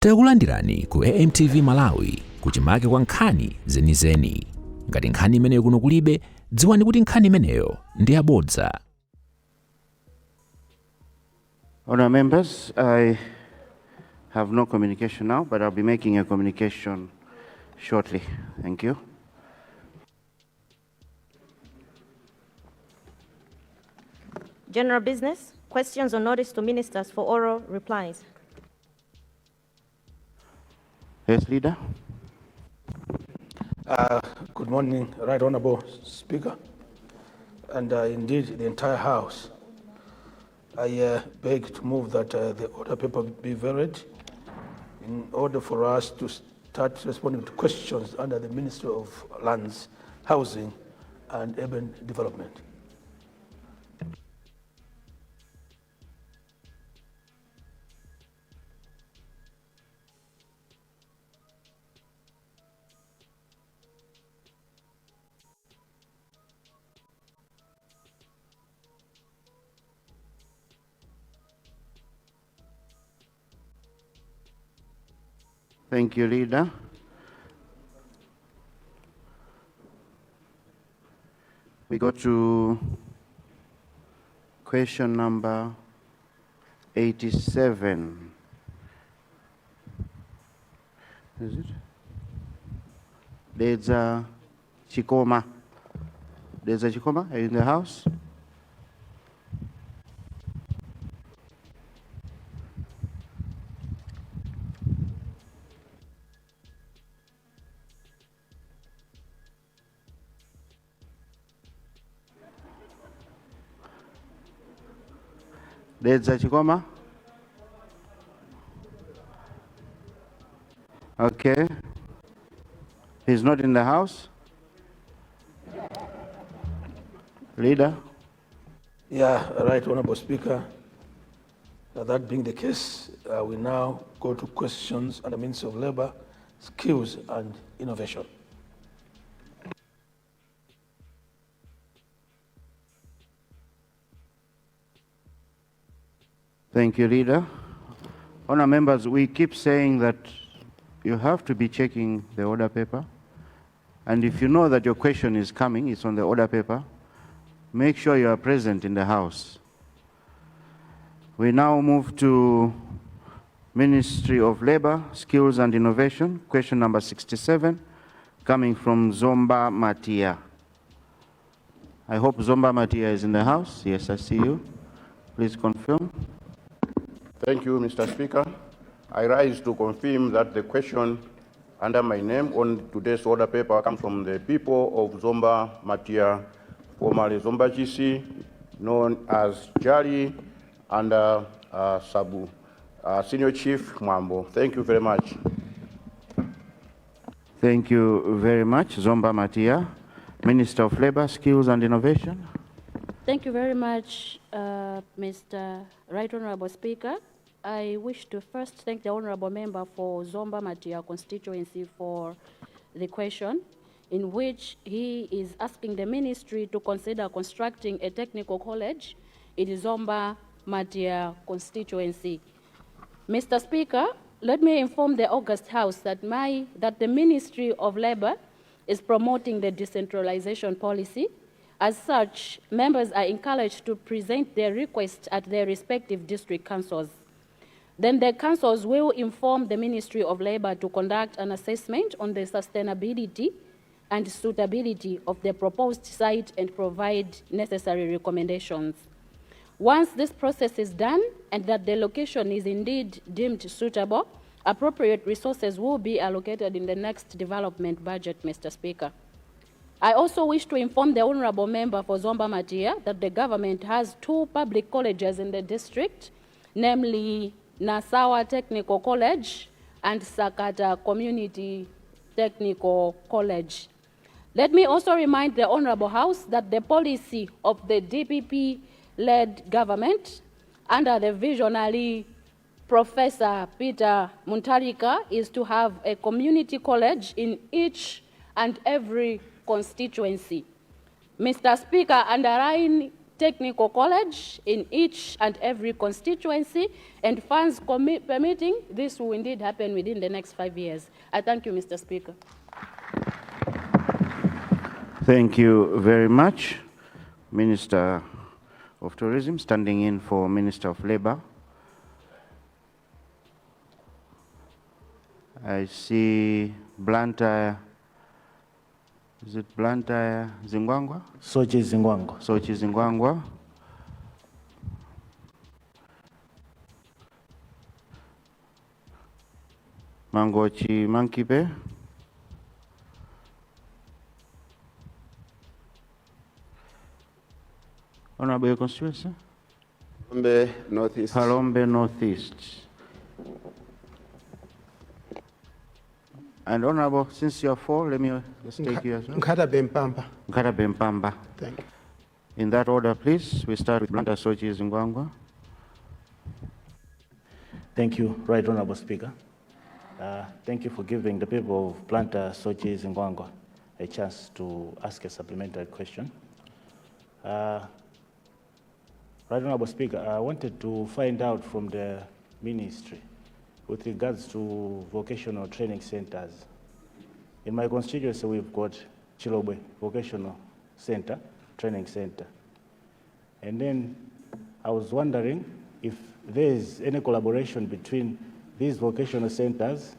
Takulandirani ku AMTV Malawi kuchimake kwa nkhani zenizeni. Ngati nkhani imeneyo kuno kulibe, dziwani kuti nkhani imeneyo ndi yabodza. Honourable members, I have no communication now, but I'll be making a communication shortly. Thank you. General business, questions or notice to ministers for oral replies. Yes, Leader. Good morning, Right Honourable Speaker, and indeed the entire House. I beg to move that the order paper be varied in order for us to start responding to questions under the Ministry of Lands, Housing and Urban Development. Thank you, Leader. We go to question number 87. Is it? There's a Chikoma. There's a Chikoma. Are you in the house? There's a Chikoma. Okay. He's not in the house. Leader. Yeah, Right Honourable Speaker. That being the case, we now go to questions on the Ministry of Labour, Skills and Innovation. Thank you, Leader. Honour members, we keep saying that you have to be checking the order paper. And if you know that your question is coming, it's on the order paper, make sure you are present in the House. We now move to Ministry of Labour, Skills and Innovation, question number 67, coming from Zomba Matia. I hope Zomba Matia is in the House. Yes, I see you. Please confirm. Thank you, Mr. Speaker. I rise to confirm that the question under my name on today's order paper comes from the people of Zomba Matia, formerly Zomba GC, known as Jali, and Sabu, Senior Chief Mwambo. Thank you very much. Thank you very much, Zomba Matia, Minister of Labour, Skills and Innovation. Thank you very much, Mr. Right Honourable Speaker. I wish to first thank the Honourable Member for Zomba Matia constituency for the question, in which he is asking the Ministry to consider constructing a technical college in Zomba Matia constituency. Mr. Speaker, let me inform the August House that the Ministry of Labour is promoting the decentralization policy. As such, members are encouraged to present their requests at their respective district councils. Then the councils will inform the Ministry of Labour to conduct an assessment on the sustainability and suitability of the proposed site and provide necessary recommendations. Once this process is done and that the location is indeed deemed suitable, appropriate resources will be allocated in the next development budget, Mr. Speaker. I also wish to inform the Honourable Member for Zomba Matia that the government has 2 public colleges in the district, namely Nasawa Technical College and Sakata Community Technical College. Let me also remind the Honourable House that the policy of the DPP-led government under the visionary Professor Peter Muntarika is to have a community college in each and every constituency. Mr. Speaker, underlying technical college in each and every constituency, and funds permitting, this will indeed happen within the next 5 years. I thank you, Mr. Speaker. Thank you very much, Minister of Tourism, standing in for Minister of Labor. I see Blantyre, is it Blantyre Zingwangwa? Sochi Zingwangwa. Sochi Zingwangwa. Mangochi Mankipe. Honorable constituency? Palombe Northeast. Palombe Northeast. And Honorable, since you are four, let me just take you as well. Nkata Bempamba. Nkata Bempamba. Thank you. In that order, please. We start with Blantyre Sochi Zingwangwa. Thank you, Right Honorable Speaker. Thank you for giving the people of Blantyre Sochi Zingwangwa a chance to ask a supplementary question. Right Honorable Speaker, I wanted to find out from the ministry with regards to vocational training centers. In my constituency, we've got Chilobwe Vocational Center, Training Center. And then I was wondering if there is any collaboration between these vocational centers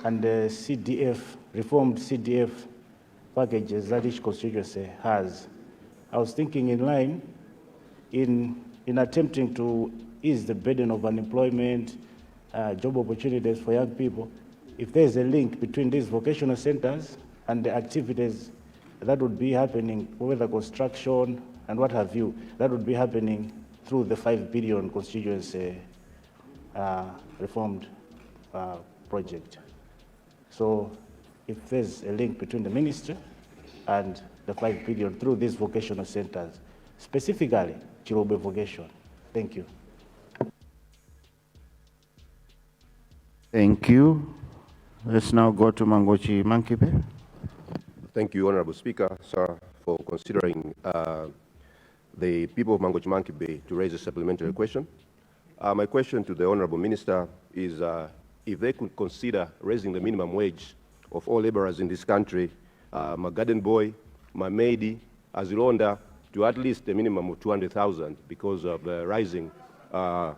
and the CDF, reformed CDF packages that each constituency has. I was thinking in line in attempting to ease the burden of unemployment, job opportunities for young people, if there's a link between these vocational centers and the activities that would be happening, whether construction and what have you, that would be happening through the 5 billion constituency reformed project. So if there's a link between the ministry and the 5 billion through these vocational centers, specifically Chilobe Vocation. Thank you. Thank you. Let's now go to Mangochi Mankipe. Thank you, Honorable Speaker, sir, for considering the people of Mangochi Mankipe to raise a supplementary question. My question to the Honorable Minister is if they could consider raising the minimum wage of all laborers in this country, my garden boy, my maid, Azilonda, to at least a minimum of 200,000 because of the rising of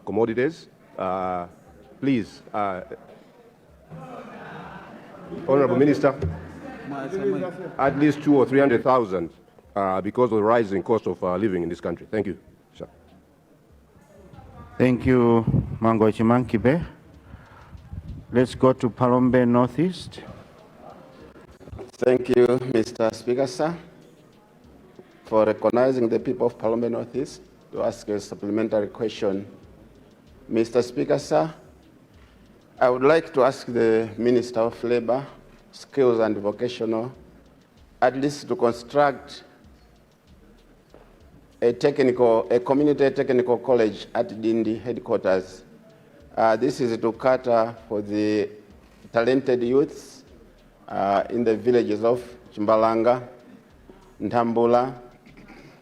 commodities. Please, Honorable Minister, at least 200,000 or 300,000 because of the rising cost of living in this country. Thank you, sir. Thank you, Mangochi Mankipe. Let's go to Palombe Northeast. Thank you, Mr. Speaker, sir, for recognizing the people of Palombe Northeast to ask a supplementary question. Mr. Speaker, sir, I would like to ask the Minister of Labor, Skills and Vocational, at least to construct a community technical college at Dindi headquarters. This is to cater for the talented youths in the villages of Chimbalanga, Ntambula,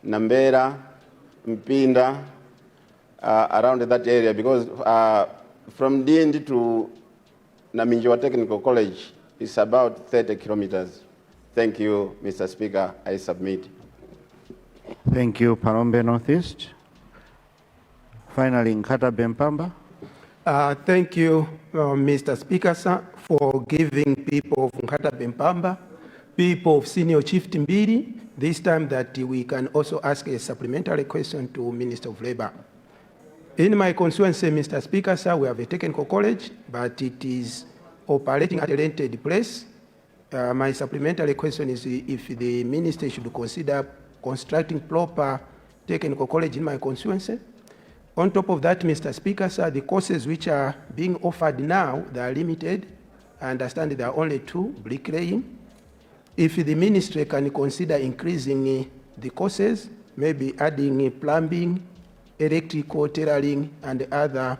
Nambera, Mpinda, around that area, because from Dindi to Naminjwa Technical College is about 30 kilometers. Thank you, Mr. Speaker. I submit. Thank you, Palombe Northeast. Finally, Nkata Bempamba. Thank you, Mr. Speaker, sir, for giving people of Nkata Bempamba, people of Senior Chief Timbiri, this time that we can also ask a supplementary question to Minister of Labor. In my constituency, Mr. Speaker, sir, we have a technical college, but it is operating at a rented place. My supplementary question is if the minister should consider constructing proper technical college in my constituency. On top of that, Mr. Speaker, sir, the courses which are being offered now, they are limited. I understand there are only 2, bricklaying. If the ministry can consider increasing the courses, maybe adding plumbing, electrical, tailoring, and other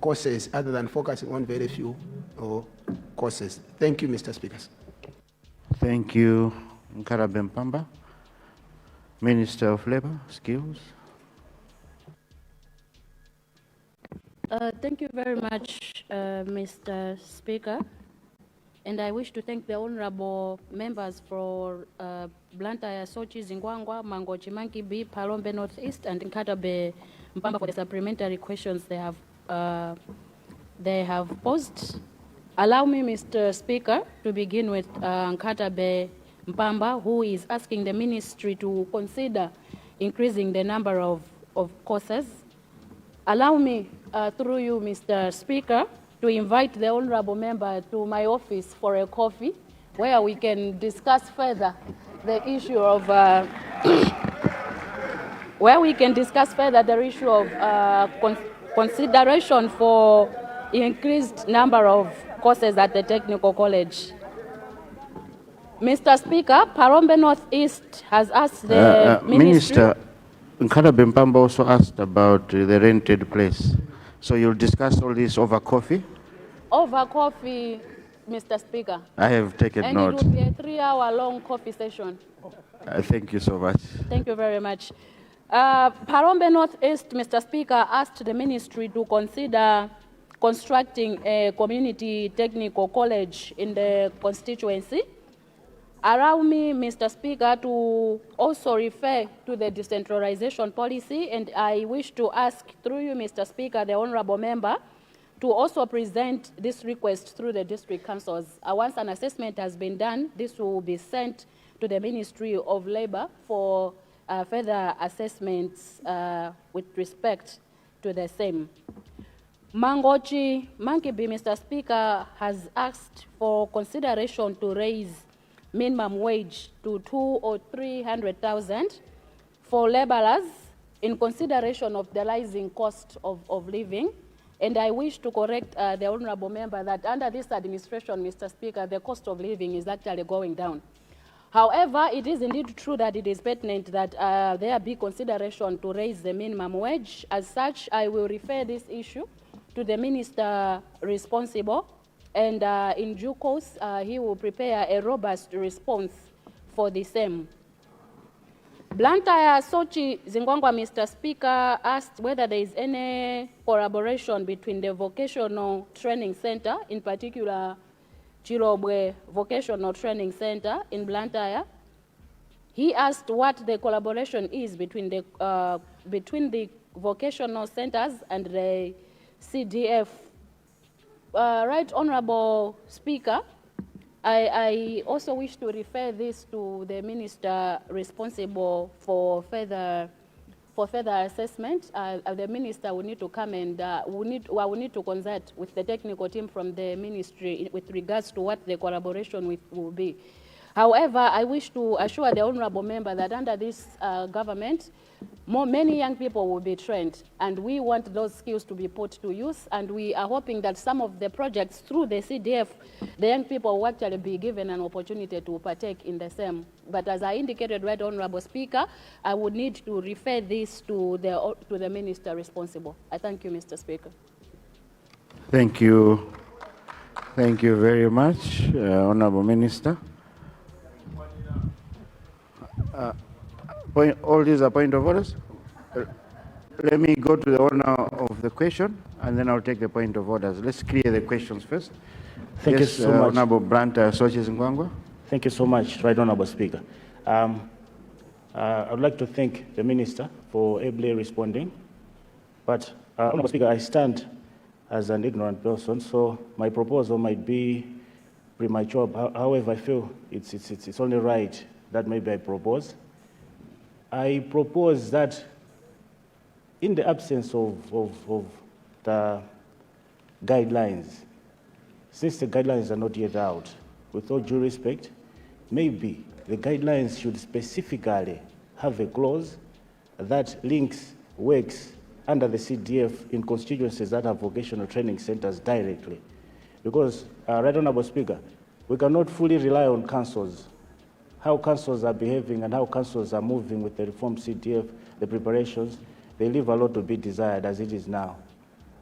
courses other than focusing on very few courses. Thank you, Mr. Speaker. Thank you, Nkara Bempamba. Minister of Labor, Skills. Thank you very much, Mr. Speaker. And I wish to thank the honorable members for Blantyre, Sochi, Zingwangwa, Mangochi, Monkey B, Palombe Northeast, and Nkatabe Mpamba for the supplementary questions they have posed. Allow me, Mr. Speaker, to begin with Nkatabe Mpamba, who is asking the ministry to consider increasing the number of courses. Allow me, through you, Mr. Speaker, to invite the honorable member to my office for a coffee, where we can discuss further the issue of consideration for increased number of courses at the technical college. Mr. Speaker, Palombe Northeast has asked the Minister, Nkara Bempamba also asked about the rented place. So you'll discuss all this over coffee? Over coffee, Mr. Speaker. I have taken note. And it will be a 3-hour-long coffee session. Thank you so much. Thank you very much. Palombe Northeast, Mr. Speaker, asked the ministry to consider constructing a community technical college in the constituency. Allow me, Mr. Speaker, to also refer to the decentralization policy, and I wish to ask through you, Mr. Speaker, the honorable member, to also present this request through the district councils. Once an assessment has been done, this will be sent to the Ministry of Labor for further assessments with respect to the same. Mangochi Mankibi, Mr. Speaker, has asked for consideration to raise minimum wage to 200,000 or 300,000 for laborers in consideration of the rising cost of living. And I wish to correct the honorable member that under this administration, Mr. Speaker, the cost of living is actually going down. However, it is indeed true that it is pertinent that there be consideration to raise the minimum wage. As such, I will refer this issue to the minister responsible, and in due course, he will prepare a robust response for the same. Blantyre Sochi Zingwangwa, Mr. Speaker, asked whether there is any collaboration between the Vocational Training Center, in particular Chirobwe Vocational Training Center in Blantyre. He asked what the collaboration is between the vocational centers and the CDF. Right Honorable Speaker, I also wish to refer this to the minister responsible for further assessment. The minister will need to come and will need to consult with the technical team from the ministry with regards to what the collaboration will be. However, I wish to assure the honorable member that under this government, many young people will be trained, and we want those skills to be put to use, and we are hoping that some of the projects through the CDF, the young people will actually be given an opportunity to partake in the same. But as I indicated, right Honorable Speaker, I would need to refer this to the minister responsible. I thank you, Mr. Speaker. Thank you. Thank you very much, Honorable Minister. All these are point of orders. Let me go to the owner of the question, and then I'll take the point of orders. Let's clear the questions first. Thank you so much. Honorable Blantyre Sochi Zingwangwa. Thank you so much, Right Honorable Speaker. I would like to thank the Minister for ably responding. But, Honorable Speaker, I stand as an ignorant person, so my proposal might be premature. However, I feel it's only right that maybe I propose. I propose that in the absence of the guidelines, since the guidelines are not yet out, with all due respect, maybe the guidelines should specifically have a clause that links works under the CDF in constituencies that have vocational training centers directly. Because, Right Honorable Speaker, we cannot fully rely on councils, how councils are behaving and how councils are moving with the reform CDF, the preparations. They leave a lot to be desired as it is now.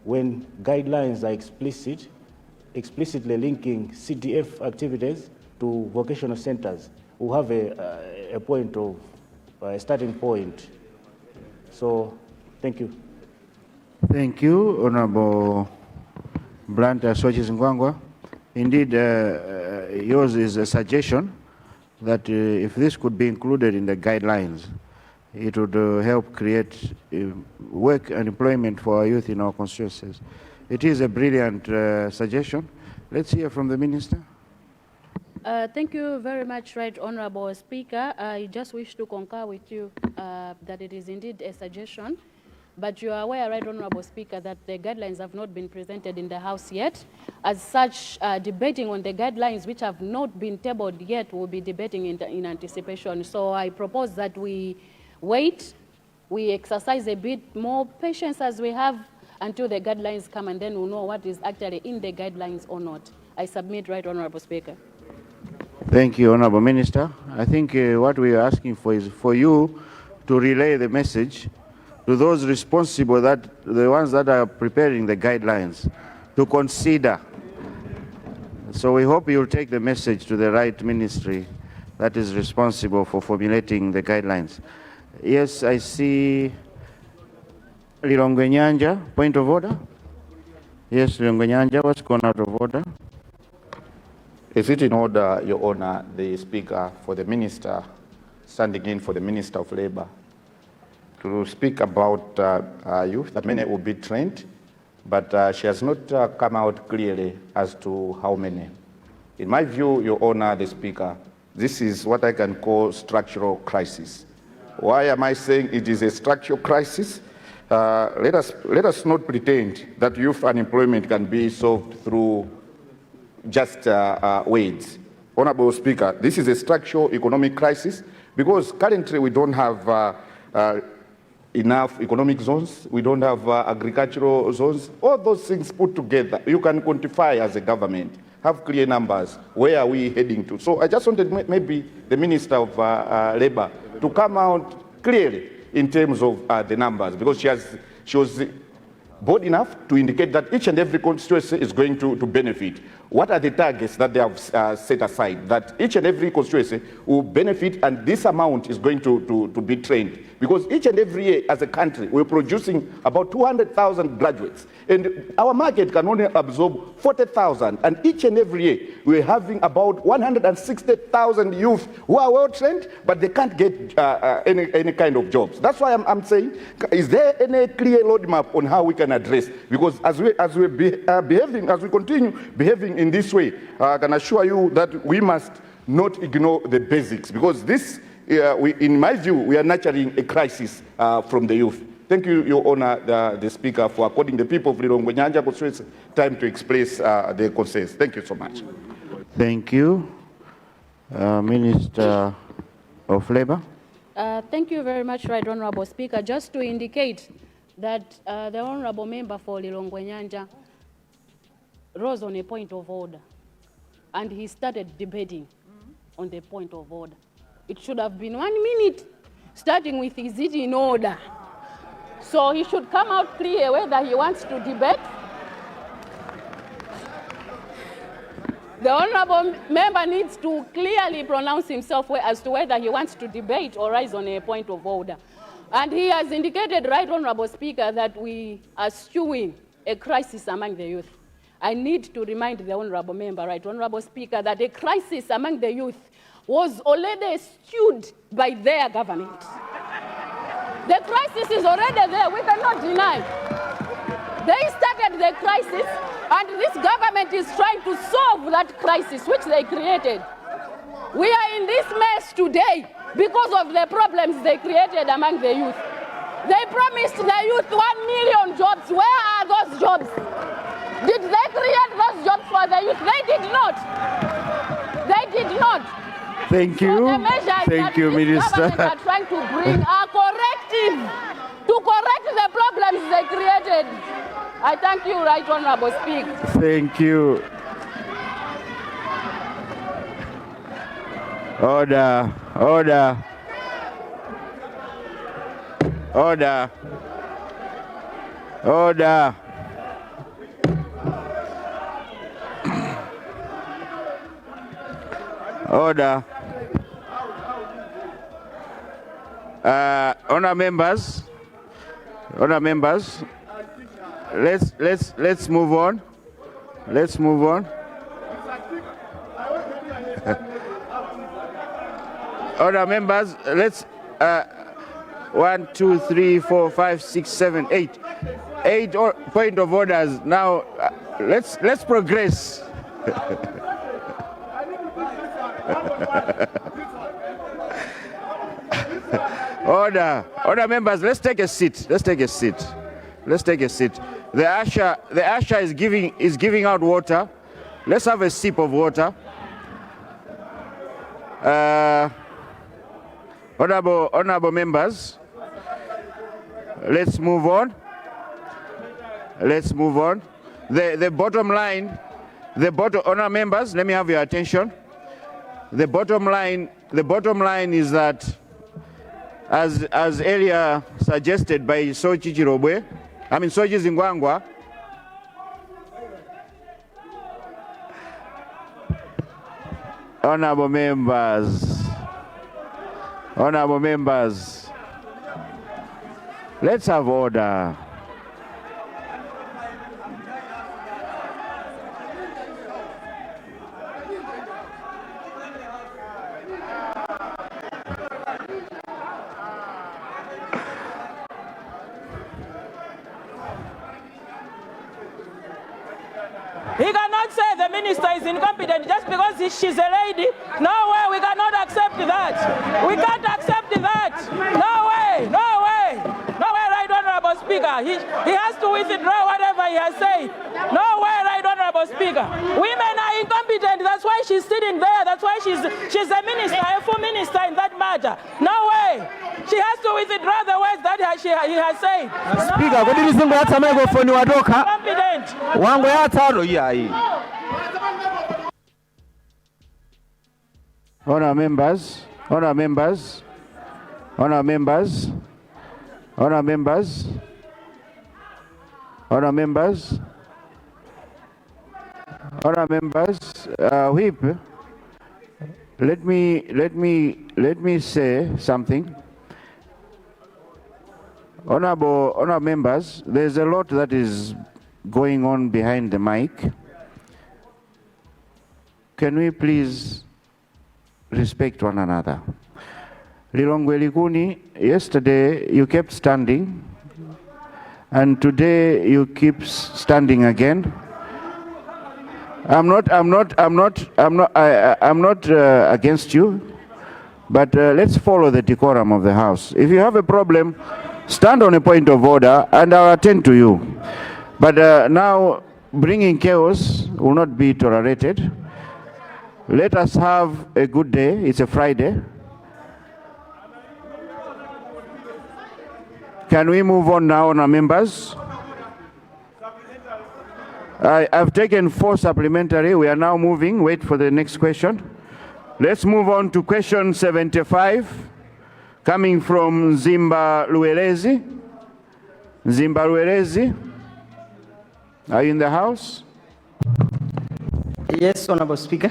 When guidelines are explicitly linking CDF activities to vocational centers will have a point of a starting point. So, thank you. Thank you, Honorable Blantyre Swatches Ngwangwa. Indeed, yours is a suggestion that if this could be included in the guidelines, it would help create work and employment for our youth in our constituencies. It is a brilliant suggestion. Let's hear from the Minister. Thank you very much, Right Honorable Speaker. I just wish to concur with you that it is indeed a suggestion, but you are aware, Right Honorable Speaker, that the guidelines have not been presented in the House yet. As such, debating on the guidelines which have not been tabled yet, we'll be debating in anticipation. So I propose that we wait, we exercise a bit more patience as we have until the guidelines come, and then we'll know what is actually in the guidelines or not. I submit, Right Honorable Speaker. Thank you, Honorable Minister. I think what we are asking for is for you to relay the message to those responsible, that the ones that are preparing the guidelines, to consider. So we hope you'll take the message to the right ministry that is responsible for formulating the guidelines. Yes, I see Lilongwe Nyanja, point of order. Yes, Lilongwe Nyanja, what's gone out of order? Is it in order, Your Honor, the Speaker, for the Minister, standing in for the Minister of Labour, to speak about youth, that many will be trained, but she has not come out clearly as to how many. In my view, Your Honor, the Speaker, this is what I can call structural crisis. Why am I saying it is a structural crisis? Let us not pretend that youth unemployment can be solved through just wage. Honorable Speaker, this is a structural economic crisis because currently we don't have enough economic zones, we don't have agricultural zones. All those things put together, you can quantify as a government, have clear numbers, where are we heading to? So I just wanted maybe the Minister of Labour to come out clearly in terms of the numbers, because she was bold enough to indicate that each and every constituency is going to benefit. What are the targets that they have set aside? That each and every constituency will benefit, and this amount is going to be trained. Because each and every year as a country, we're producing about 200,000 graduates. And our market can only absorb 40,000. And each and every year, we're having about 160,000 youth who are well trained, but they can't get any kind of jobs. That's why I'm saying, is there any clear roadmap on how we can address? Because as we continue behaving in this way, I can assure you that we must not ignore the basics, because this, in my view, we are nurturing a crisis from the youth. Thank you, Your Honor, the Speaker, for according the people of Lilongwe Nyanja constituency time to express their concerns. Thank you so much. Thank you. Minister of Labour. Thank you very much, Right Honorable Speaker. Just to indicate that the Honorable Member for Lilongwe Nyanja rose on a point of order, and he started debating on the point of order. It should have been 1 minute, starting with is it in order. So he should come out clear whether he wants to debate. The Honorable Member needs to clearly pronounce himself as to whether he wants to debate or rise on a point of order. And he has indicated, Right Honorable Speaker, that we are stewing a crisis among the youth. I need to remind the Honorable Member, Right Honorable Speaker, that a crisis among the youth was already stewed by their government. The crisis is already there, we cannot deny. They started the crisis, and this government is trying to solve that crisis which they created. We are in this mess today because of the problems they created among the youth. They promised the youth 1 million jobs. Where are those jobs? Did they create those jobs for the youth? They did not. They did not. Thank you. So the measures Thank you, Minister. Government are trying to bring are corrective to correct the problems they created. I thank you, Right Honorable Speaker. Thank you. Order, order, order, order. Order. Honor members, let's move on. Let's move on. Honor members, let's 1, 2, 3, 4, 5, 6, 7, 8. 8 point of orders. Now let's progress. Order members, let's take a seat. Let's take a seat. Let's take a seat. The usher is giving out water. Let's have a sip of water. Honorable members, let's move on. Let's move on. The bottom line, honor members, let me have your attention. The bottom line is that, as earlier suggested by Sochi Zingwangwa, honorable members, let's have order. He cannot say the minister is incompetent just because she's a lady. No way, we cannot accept that. We can't accept that. No way, no way. No way, Right Honorable Speaker. He has to withdraw whatever he has said. No way, Right Honorable Speaker. Women are incompetent. That's why she's sitting there. That's why she's a minister, a full minister in that matter. No way. She has to withdraw the words that he has said. Speaker, what did you think about microphone wadoka? Incompetent. Wango ya taro yai. Honor members, honor members, honor members, honor members, honor members, honor members. Whip. Let me say something. Honorable members, there's a lot that is going on behind the mic. Can we please respect one another? Lilongwe Likuni, yesterday you kept standing, and today you keep standing again. I'm not against you, but let's follow the decorum of the House. If you have a problem, stand on a point of order, and I'll attend to you. But now, bringing chaos will not be tolerated. Let us have a good day. It's a Friday. Can we move on now, honour members? I've taken 4 supplementary. We are now moving. Wait for the next question. Let's move on to question 75, coming from Zimba Luelezi. Zimba Luelezi, are you in the House? Yes, Honorable Speaker.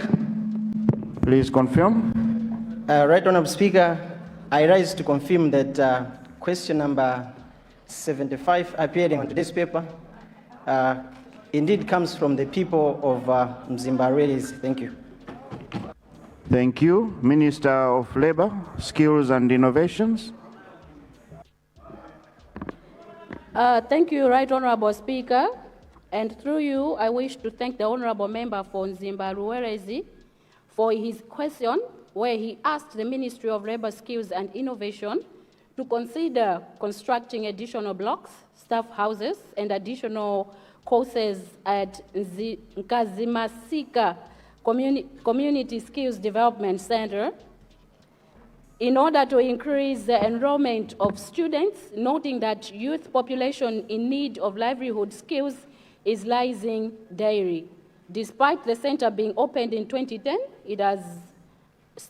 Please confirm. Right, Honorable Speaker, I rise to confirm that question number 75 appearing on today's paper indeed comes from the people of Mzimbarelis. Thank you. Thank you. Minister of Labor, Skills and Innovations. Thank you, Right Honorable Speaker. And through you, I wish to thank the Honorable Member for Nzimbaruwerezi for his question, where he asked the Ministry of Labor, Skills and Innovation to consider constructing additional blocks, staff houses, and additional courses at Nkazimasika Community Skills Development Center in order to increase the enrollment of students, noting that youth population in need of livelihood skills is rising daily. Despite the center being opened in 2010,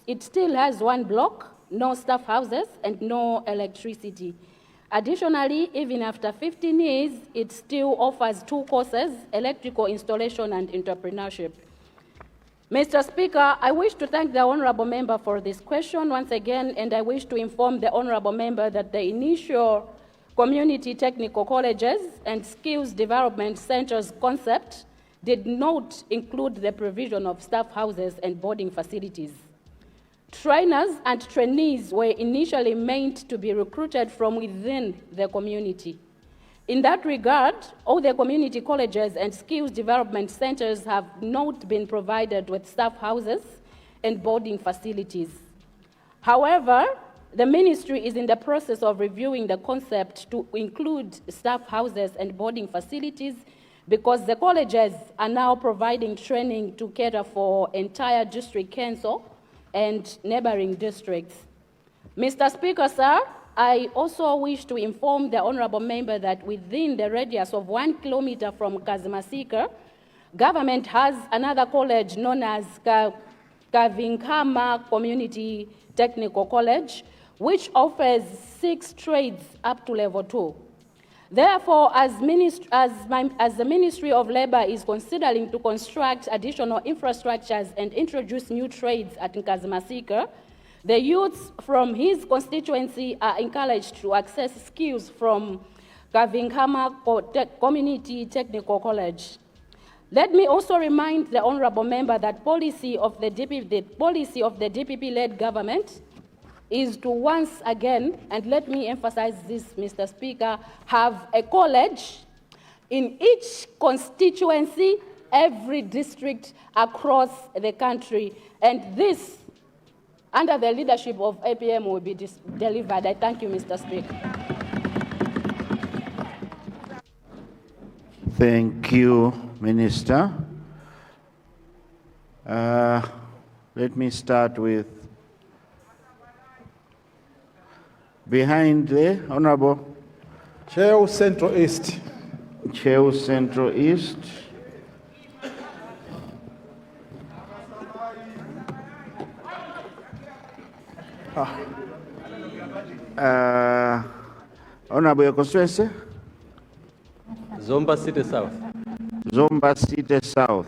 it still has 1 block, no staff houses, and no electricity. Additionally, even after 15 years, it still offers 2 courses, electrical installation and entrepreneurship. Mr. Speaker, I wish to thank the honorable member for this question once again, and I wish to inform the honorable member that the initial community technical colleges and skills development centers concept did not include the provision of staff houses and boarding facilities. Trainers and trainees were initially meant to be recruited from within the community. In that regard, all the community colleges and skills development centers have not been provided with staff houses and boarding facilities. However, the ministry is in the process of reviewing the concept to include staff houses and boarding facilities because the colleges are now providing training to cater for entire district council and neighboring districts. Mr. Speaker, sir, I also wish to inform the honorable member that within the radius of 1 kilometer from Kazimasika, government has another college known as Kavinkama Community Technical College, which offers 6 trades up to level 2. Therefore, as the Ministry of Labor is considering to construct additional infrastructures and introduce new trades at Kazimasika, the youths from his constituency are encouraged to access skills from Kavinkama Community Technical College. Let me also remind the honorable member that the policy of the DPP-led government is to once again, and let me emphasize this, Mr. Speaker, have a college in each constituency, every district across the country. And this, under the leadership of APM, will be delivered. I thank you, Mr. Speaker. Thank you, Minister. Let me start with behind the Honorable Cheo Central East. Cheo Central East. Honorable, your constituency? Zomba City South. Zomba City South.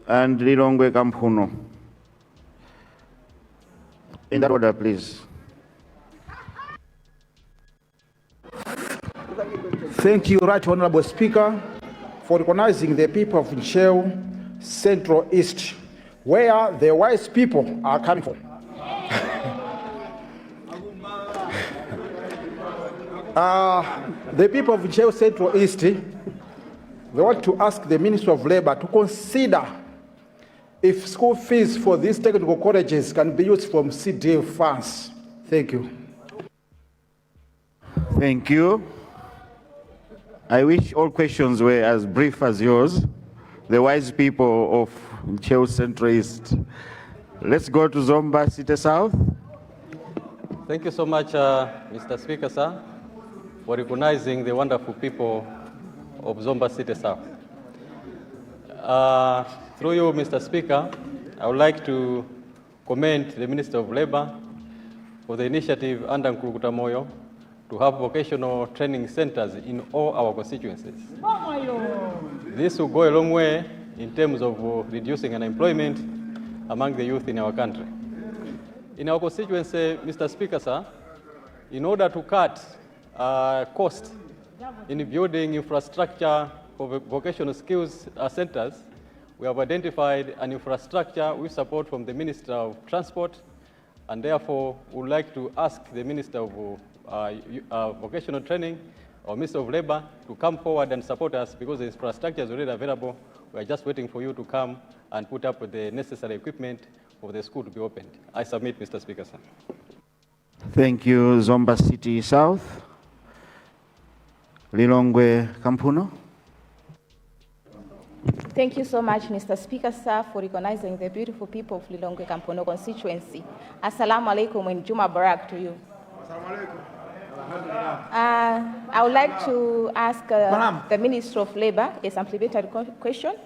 And Lilongwe Kampuno. In that order, please. Thank you, Right Honorable Speaker, for recognizing the people of Cheo Central East, where the wise people are coming from. The people of Cheo Central East, they want to ask the Ministry of Labor to consider if school fees for these technical colleges can be used from CDF funds. Thank you. Thank you. I wish all questions were as brief as yours. The wise people of Cheo Central East. Let's go to Zomba City South. Thank you so much, Mr. Speaker, sir, for recognizing the wonderful people of Zomba City South. Through you, Mr. Speaker, I would like to commend the Minister of Labor for the initiative under Nkurukuta Moyo to have vocational training centers in all our constituencies. This will go a long way in terms of reducing unemployment among the youth in our country. In our constituency, Mr. Speaker, sir, in order to cut cost in building infrastructure for vocational skills centers, we have identified an infrastructure with support from the Minister of Transport, and therefore would like to ask the Minister of Vocational Training or Minister of Labor to come forward and support us because the infrastructure is already available. We are just waiting for you to come and put up with the necessary equipment for the school to be opened. I submit, Mr. Speaker, sir. Thank you, Zomba City South. Lilongwe Kampuno. Thank you so much, Mr. Speaker, sir, for recognizing the beautiful people of Lilongwe Kampuno constituency. Assalamu alaikum and Juma Barak to you. I would like to ask the Minister of Labor a supplementary question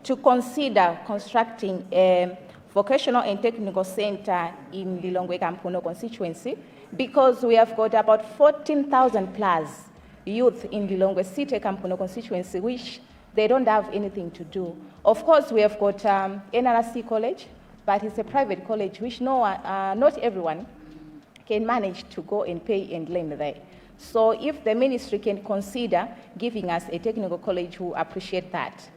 to consider constructing a vocational and technical center in Lilongwe Kampuno constituency because we have got about 14,000 plus youth in Lilongwe City Kampuno constituency, which they don't have anything to do. Of course, we have got NRC College, but it's a private college, which not everyone can manage to go and pay and learn there. So if the ministry can consider giving us a technical college, we appreciate that.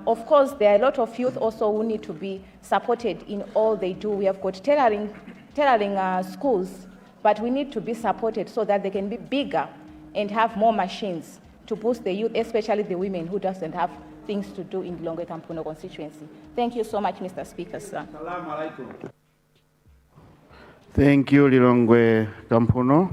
Of course, there are a lot of youth also who need to be supported in all they do. We have got tailoring schools, but we need to be supported so that they can be bigger and have more machines to boost the youth, especially the women who doesn't have things to do in Lilongwe Kampuno constituency. Thank you so much, Mr. Speaker, sir. Thank you, Lilongwe Kampuno.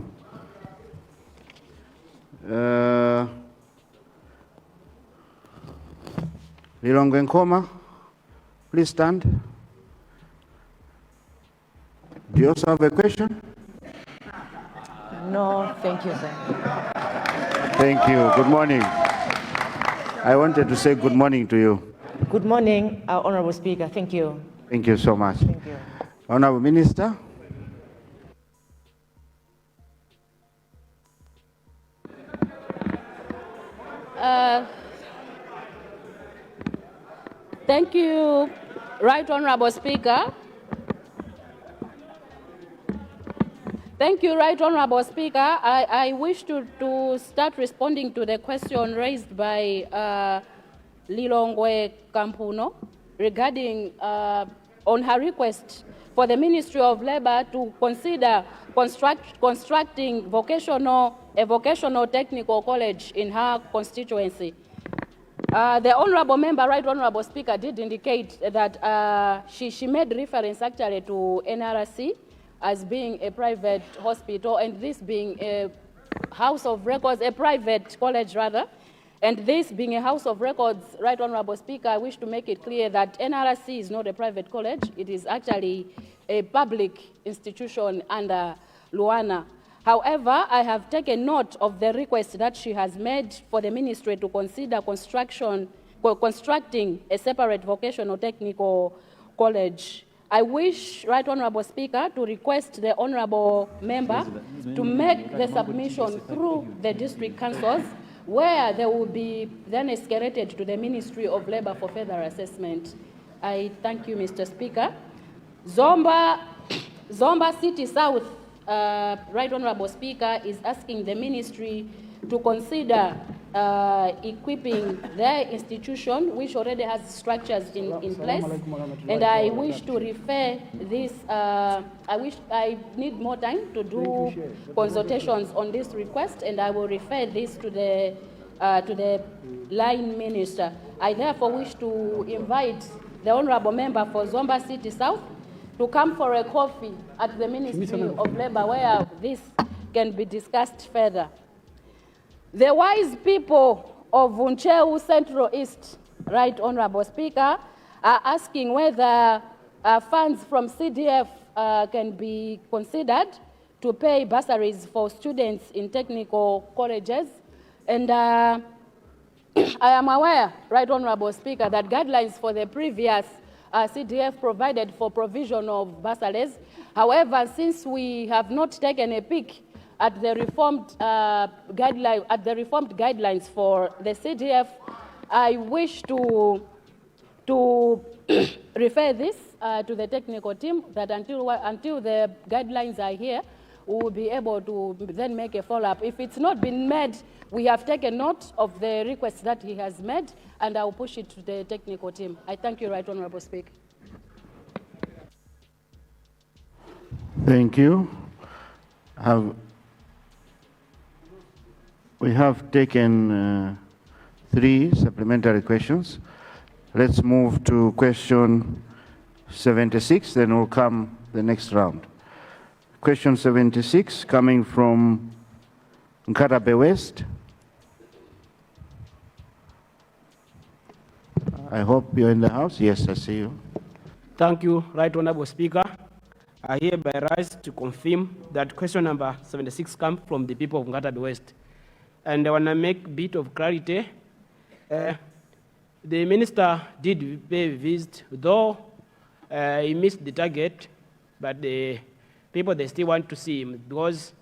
Lilongwe Nkoma, please stand. Do you also have a question? No, thank you, sir. Thank you. Good morning. I wanted to say good morning to you. Good morning, Honorable Speaker. Thank you. Thank you so much. Thank you. Honorable Minister. Thank you, Right Honorable Speaker. Thank you, Right Honorable Speaker. I wish to start responding to the question raised by Lilongwe Kampuno regarding on her request for the Ministry of Labor to consider constructing a vocational technical college in her constituency. The Honorable Member, Right Honorable Speaker, did indicate that she made reference actually to NRC as being a private hospital, and this being a house of records, a private college rather, and this being a house of records. Right Honorable Speaker, I wish to make it clear that NRC is not a private college. It is actually a public institution under Luana. However, I have taken note of the request that she has made for the ministry to consider constructing a separate vocational technical college. I wish, Right Honorable Speaker, to request the Honorable Member to make the submission through the district councils, where they will be then escalated to the Ministry of Labor for further assessment. I thank you, Mr. Speaker. Zomba City South, Right Honorable Speaker, is asking the ministry to consider equipping their institution, which already has structures in place. And I wish to refer this, I need more time to do consultations on this request, and I will refer this to the line minister. I therefore wish to invite the Honorable Member for Zomba City South to come for a coffee at the Ministry of Labor, where this can be discussed further. The wise people of Unchewu Central East, Right Honorable Speaker, are asking whether funds from CDF can be considered to pay bursaries for students in technical colleges. And I am aware, Right Honorable Speaker, that guidelines for the previous CDF provided for provision of bursaries. However, since we have not taken a peek at the reformed guidelines for the CDF, I wish to refer this to the technical team, that until the guidelines are here, we will be able to then make a follow-up. If it's not been made, we have taken note of the request that he has made, and I will push it to the technical team. I thank you, Right Honorable Speaker. Thank you. We have taken 3 supplementary questions. Let's move to question 76, then we'll come the next round. Question 76 coming from Nkarabe West. I hope you're in the house. Yes, I see you. Thank you, Right Honorable Speaker. I hereby rise to confirm that question number 76 comes from the people of Nkarabe West. And I want to make a bit of clarity. The minister did pay a visit, though he missed the target, but the people, they still want to see him, because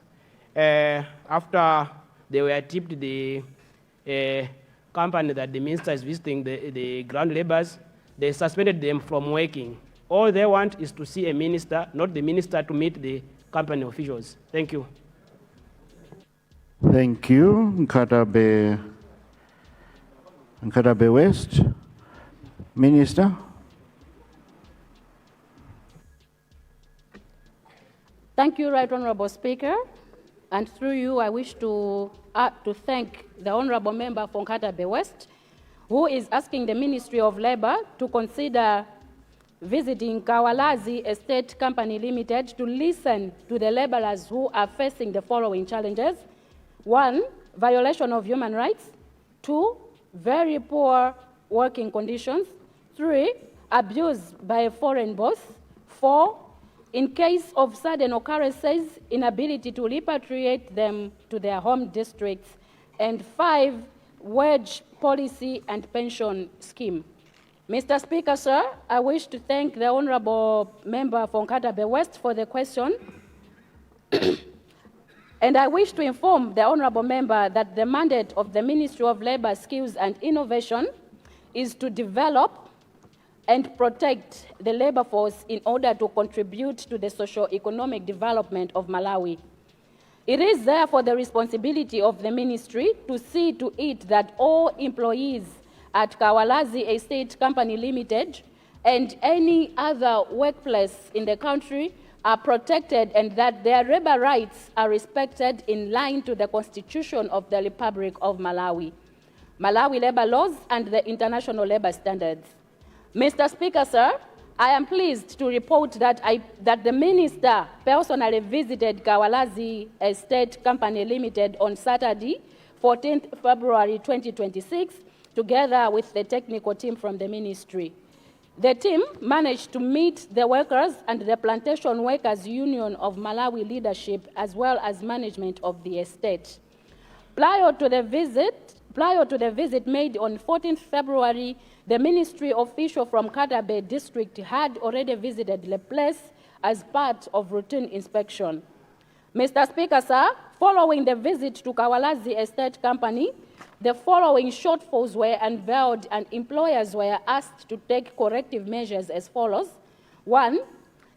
after they were tipped the company that the minister is visiting, the ground laborers, they suspended them from working. All they want is to see a minister, not the minister to meet the company officials. Thank you. Thank you. Nkatabe West. Minister. Thank you, Right Honorable Speaker. And through you, I wish to thank the Honorable Member for Nkatabe West, who is asking the Ministry of Labor to consider visiting Kawalazi Estate Company Limited to listen to the laborers who are facing the following challenges. 1, violation of human rights. 2, very poor working conditions. 3, abuse by a foreign boss. 4, in case of sudden occurrences, inability to repatriate them to their home districts. And 5, wage policy and pension scheme. Mr. Speaker, sir, I wish to thank the Honorable Member for Nkatabe West for the question. And I wish to inform the Honorable Member that the mandate of the Ministry of Labor, Skills and Innovation is to develop and protect the labor force in order to contribute to the socio-economic development of Malawi. It is therefore the responsibility of the ministry to see to it that all employees at Kawalazi Estate Company Limited and any other workplace in the country are protected and that their labor rights are respected in line to the Constitution of the Republic of Malawi, Malawi labor laws and the international labor standards. Mr. Speaker, sir, I am pleased to report that the Minister personally visited Kawalazi Estate Company Limited on Saturday, 14th February 2026, together with the technical team from the ministry. The team managed to meet the workers and the Plantation Workers Union of Malawi leadership as well as management of the estate. Prior to the visit made on 14th February, the ministry official from Katabe district had already visited the place as part of routine inspection. Mr. Speaker, sir, following the visit to Kawalazi Estate Company, the following shortfalls were unveiled and employers were asked to take corrective measures as follows. 1,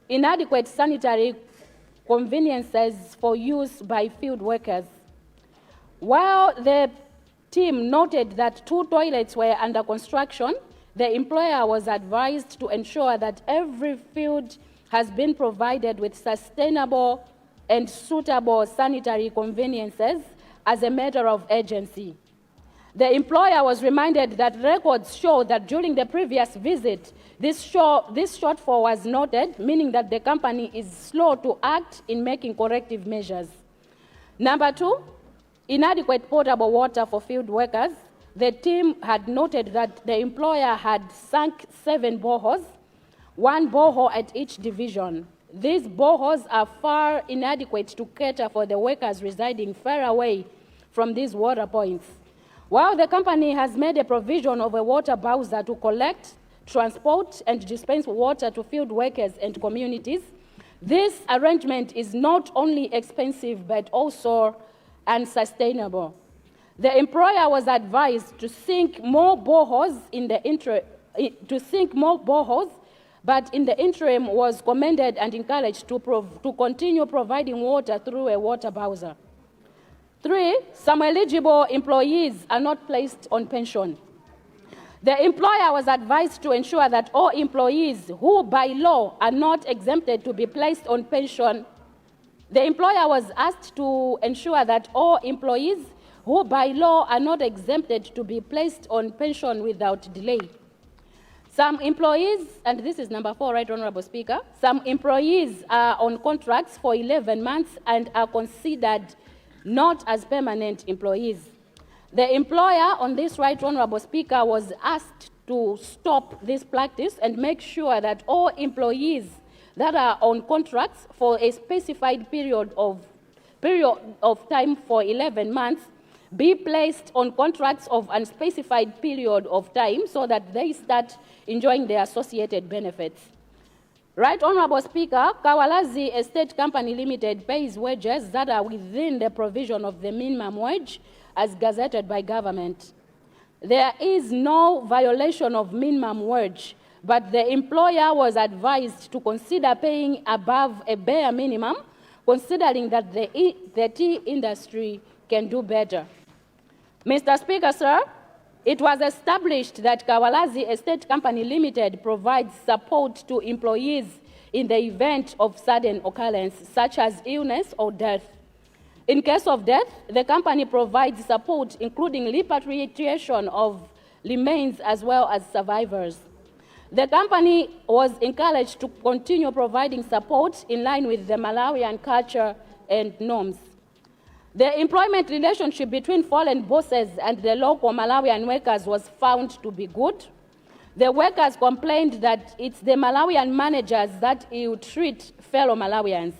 inadequate sanitary conveniences for use by field workers. While the team noted that 2 toilets were under construction, the employer was advised to ensure that every field has been provided with sustainable and suitable sanitary conveniences as a matter of urgency. The employer was reminded that records show that during the previous visit, this shortfall was noted, meaning that the company is slow to act in making corrective measures. Number 2, inadequate potable water for field workers. The team had noted that the employer had sunk 7 boreholes, 1 borehole at each division. These boreholes are far inadequate to cater for the workers residing far away from these water points. While the company has made a provision of a water bowser to collect, transport, and dispense water to field workers and communities, this arrangement is not only expensive but also unsustainable. The employer was advised to sink more boreholes but in the interim was commended and encouraged to continue providing water through a water bowser. 3, some eligible employees are not placed on pension. The employer was advised to ensure that all employees who by law are not exempted to be placed on pension. The employer was asked to ensure that all employees who by law are not exempted to be placed on pension without delay. Some employees, and this is number 4, Right Honorable Speaker, some employees are on contracts for 11 months and are considered not as permanent employees. The employer on this, Right Honorable Speaker, was asked to stop this practice and make sure that all employees that are on contracts for a specified period of time for 11 months be placed on contracts of unspecified period of time so that they start enjoying the associated benefits. Right Honorable Speaker, Kawalazi Estate Company Limited pays wages that are within the provision of the minimum wage as gazetted by government. There is no violation of minimum wage, but the employer was advised to consider paying above a bare minimum, considering that the tea industry can do better. Mr. Speaker, sir, it was established that Kawalazi Estate Company Limited provides support to employees in the event of sudden occurrence, such as illness or death. In case of death, the company provides support, including repatriation of remains as well as survivors. The company was encouraged to continue providing support in line with the Malawian culture and norms. The employment relationship between foreign bosses and the local Malawian workers was found to be good. The workers complained that it's the Malawian managers that ill-treat fellow Malawians.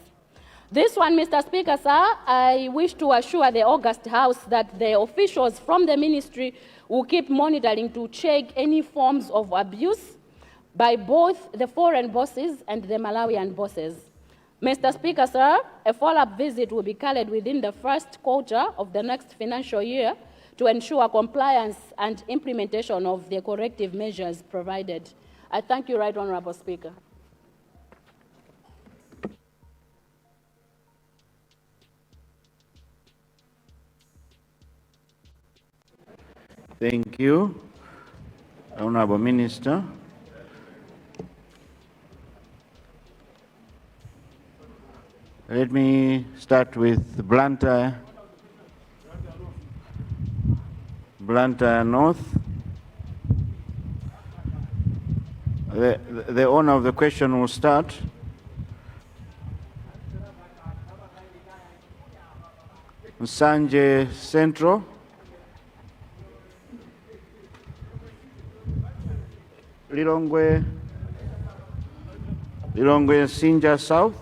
This one, Mr. Speaker, sir, I wish to assure the August House that the officials from the ministry will keep monitoring to check any forms of abuse by both the foreign bosses and the Malawian bosses. Mr. Speaker, sir, a follow-up visit will be carried within the first quarter of the next financial year to ensure compliance and implementation of the corrective measures provided. I thank you, Right Honourable Speaker. Thank you, Honourable Minister. Let me start with Blantyre North. The owner of the question will start. Nsanje Central. Lilongwe Sinja South.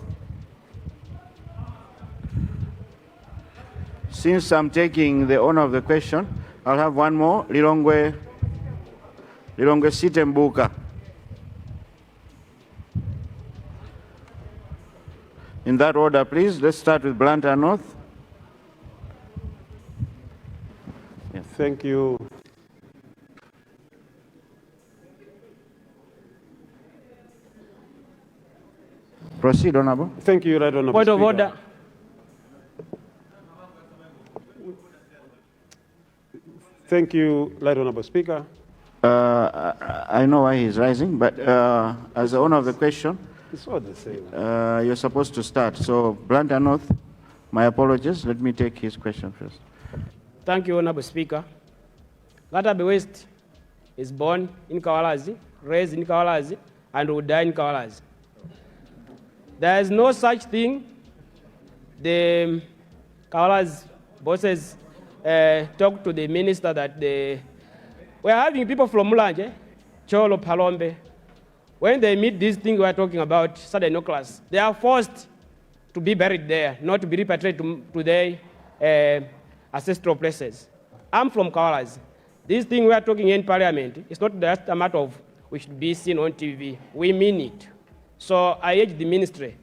Since I'm taking the honor of the question, I'll have one more, Lilongwe Sitembuka. In that order, please. Let's start with Blantyre North. Yeah. Thank you. Proceed, Honorable. Thank you, Right Honorable Point of Speaker. order. Thank you, Right Honorable Speaker. I know why he's rising, but as the owner of the question, It's all the same. you're supposed to start. So, Blantyre North, my apologies. Let me take his question first. Thank you, Honorable Speaker. Ngatabe West is born in Kawalazi, raised in Kawalazi, and will die in Kawalazi. There is no such thing. The Kawalazi bosses talked to the minister that we are having people from Mulanje, Cholo, Palombe. When they meet this thing we are talking about, sudden occurrence, they are forced to be buried there, not to be repatriated to their ancestral places. I'm from Kawalazi. This thing we are talking in Parliament is not just a matter of we should be seen on TV. We mean it. So I urge the ministry,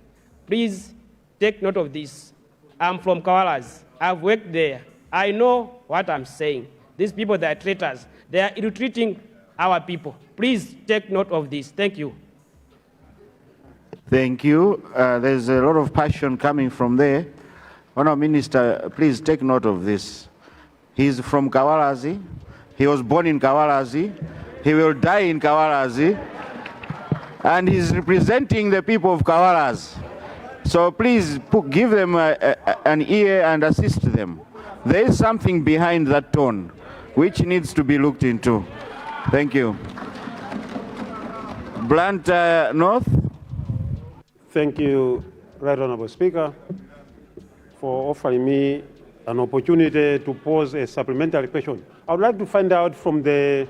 please take note of this. I'm from Kawalazi. I've worked there. I know what I'm saying. These people, they are traitors. They are ill-treating our people. Please take note of this. Thank you. Thank you. There's a lot of passion coming from there. Honourable Minister, please take note of this. He's from Kawalazi. He was born in Kawalazi. He will die in Kawalazi. And he's representing the people of Kawalazi. So please give them an ear and assist them. There is something behind that tone which needs to be looked into. Thank you. Blantyre North. Thank you, Right Honorable Speaker, for offering me an opportunity to pose a supplementary question. I would like to find out from the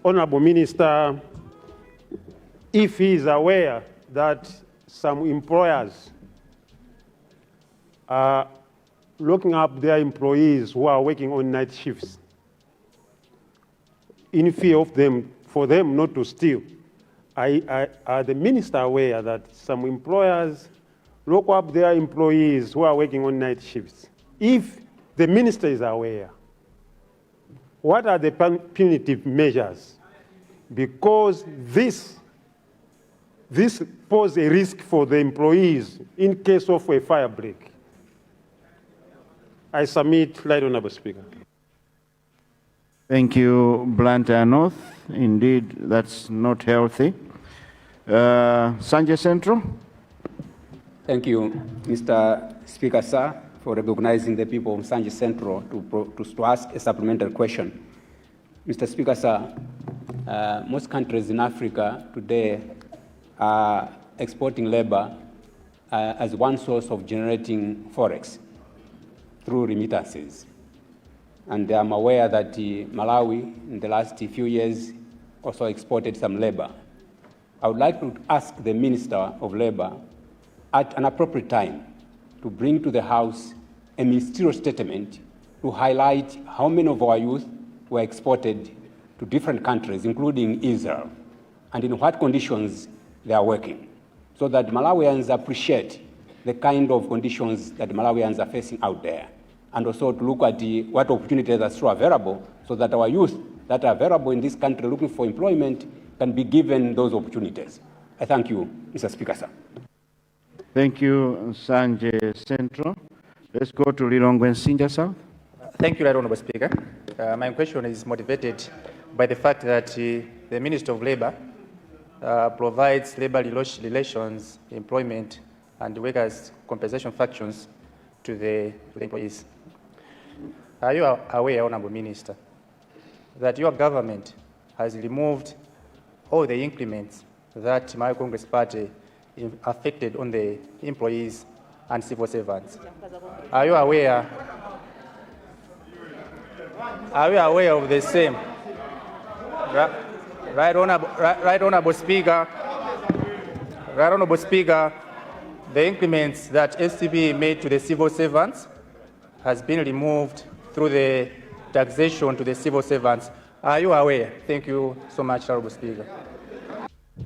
Honorable Minister if he is aware that some employers are locking up their employees who are working on night shifts in fear of them, for them not to steal. Are the minister aware that some employers lock up their employees who are working on night shifts? If the minister is aware, what are the punitive measures? Because this poses a risk for the employees in case of a fire break. I submit, Right Honourable Speaker. Thank you, Blantyre North. Indeed, that's not healthy. Sanjay Central. Thank you, Mr. Speaker, sir, for recognizing the people of Sanjay Central to ask a supplementary question. Mr. Speaker, sir, most countries in Africa today are exporting labor as one source of generating forex through remittances. And I'm aware that Malawi, in the last few years, also exported some labor. I would like to ask the Minister of Labor at an appropriate time to bring to the House a ministerial statement to highlight how many of our youth were exported to different countries, including Israel, and in what conditions they are working, so that Malawians appreciate the kind of conditions that Malawians are facing out there, and also to look at what opportunities are still available, so that our youth that are available in this country looking for employment can be given those opportunities. I thank you, Mr. Speaker, sir. Thank you, Sanjay Central. Let's go to Lilongwe Nsinja South. Thank you, Right Honourable Speaker. My question is motivated by the fact that the Minister of Labour provides labour relations, employment, and workers' compensation functions to the employees. Are you aware, Honourable Minister, that your government has removed all the increments that my Congress Party affected on the employees and civil servants? Are you aware of the same? Right Honourable Speaker, the increments that STB made to the civil servants has been removed through the taxation to the civil servants. Are you aware? Thank you so much, Honourable Speaker.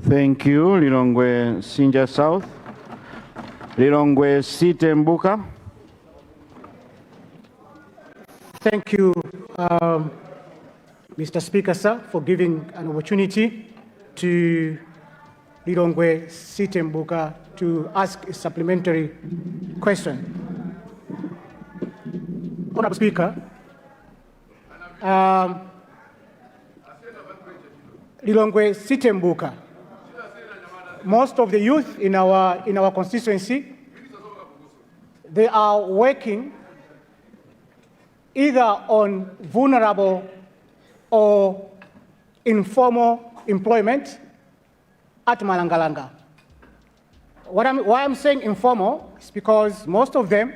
Thank you, Lilongwe Nsinja South. Lilongwe Site Mbuka. Thank you, Mr. Speaker, sir, for giving an opportunity to Lilongwe Site Mbuka to ask a supplementary question. Honourable Speaker, Lilongwe Site Mbuka, most of the youth in our constituency, they are working either on vulnerable or informal employment at Malangalanga. Why I'm saying informal is because most of them,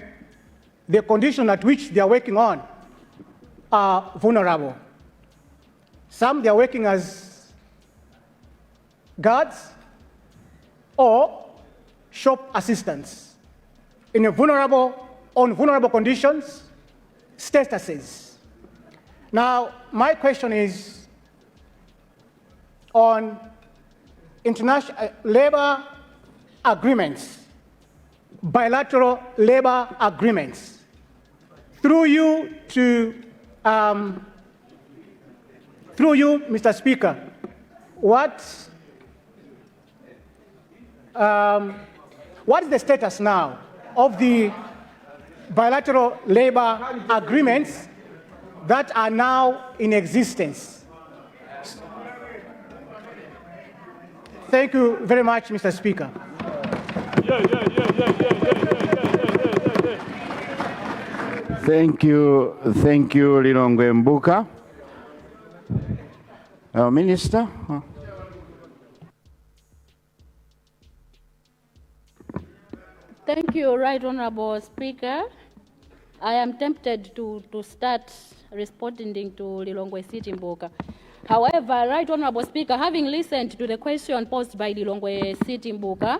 the condition at which they are working on are vulnerable. Some they are working as guards or shop assistants in on vulnerable conditions, statuses. Now, my question is on international labor agreements, bilateral labor agreements. Through you, Mr. Speaker, what is the status now of the bilateral labor agreements that are now in existence? Thank you very much, Mr. Speaker. Thank you, Lilongwe Mbuka. Minister. Thank you, Right Honourable Speaker. I am tempted to start responding to Lilongwe Site Mbuka. However, Right Honourable Speaker, having listened to the question posed by Lilongwe Site Mbuka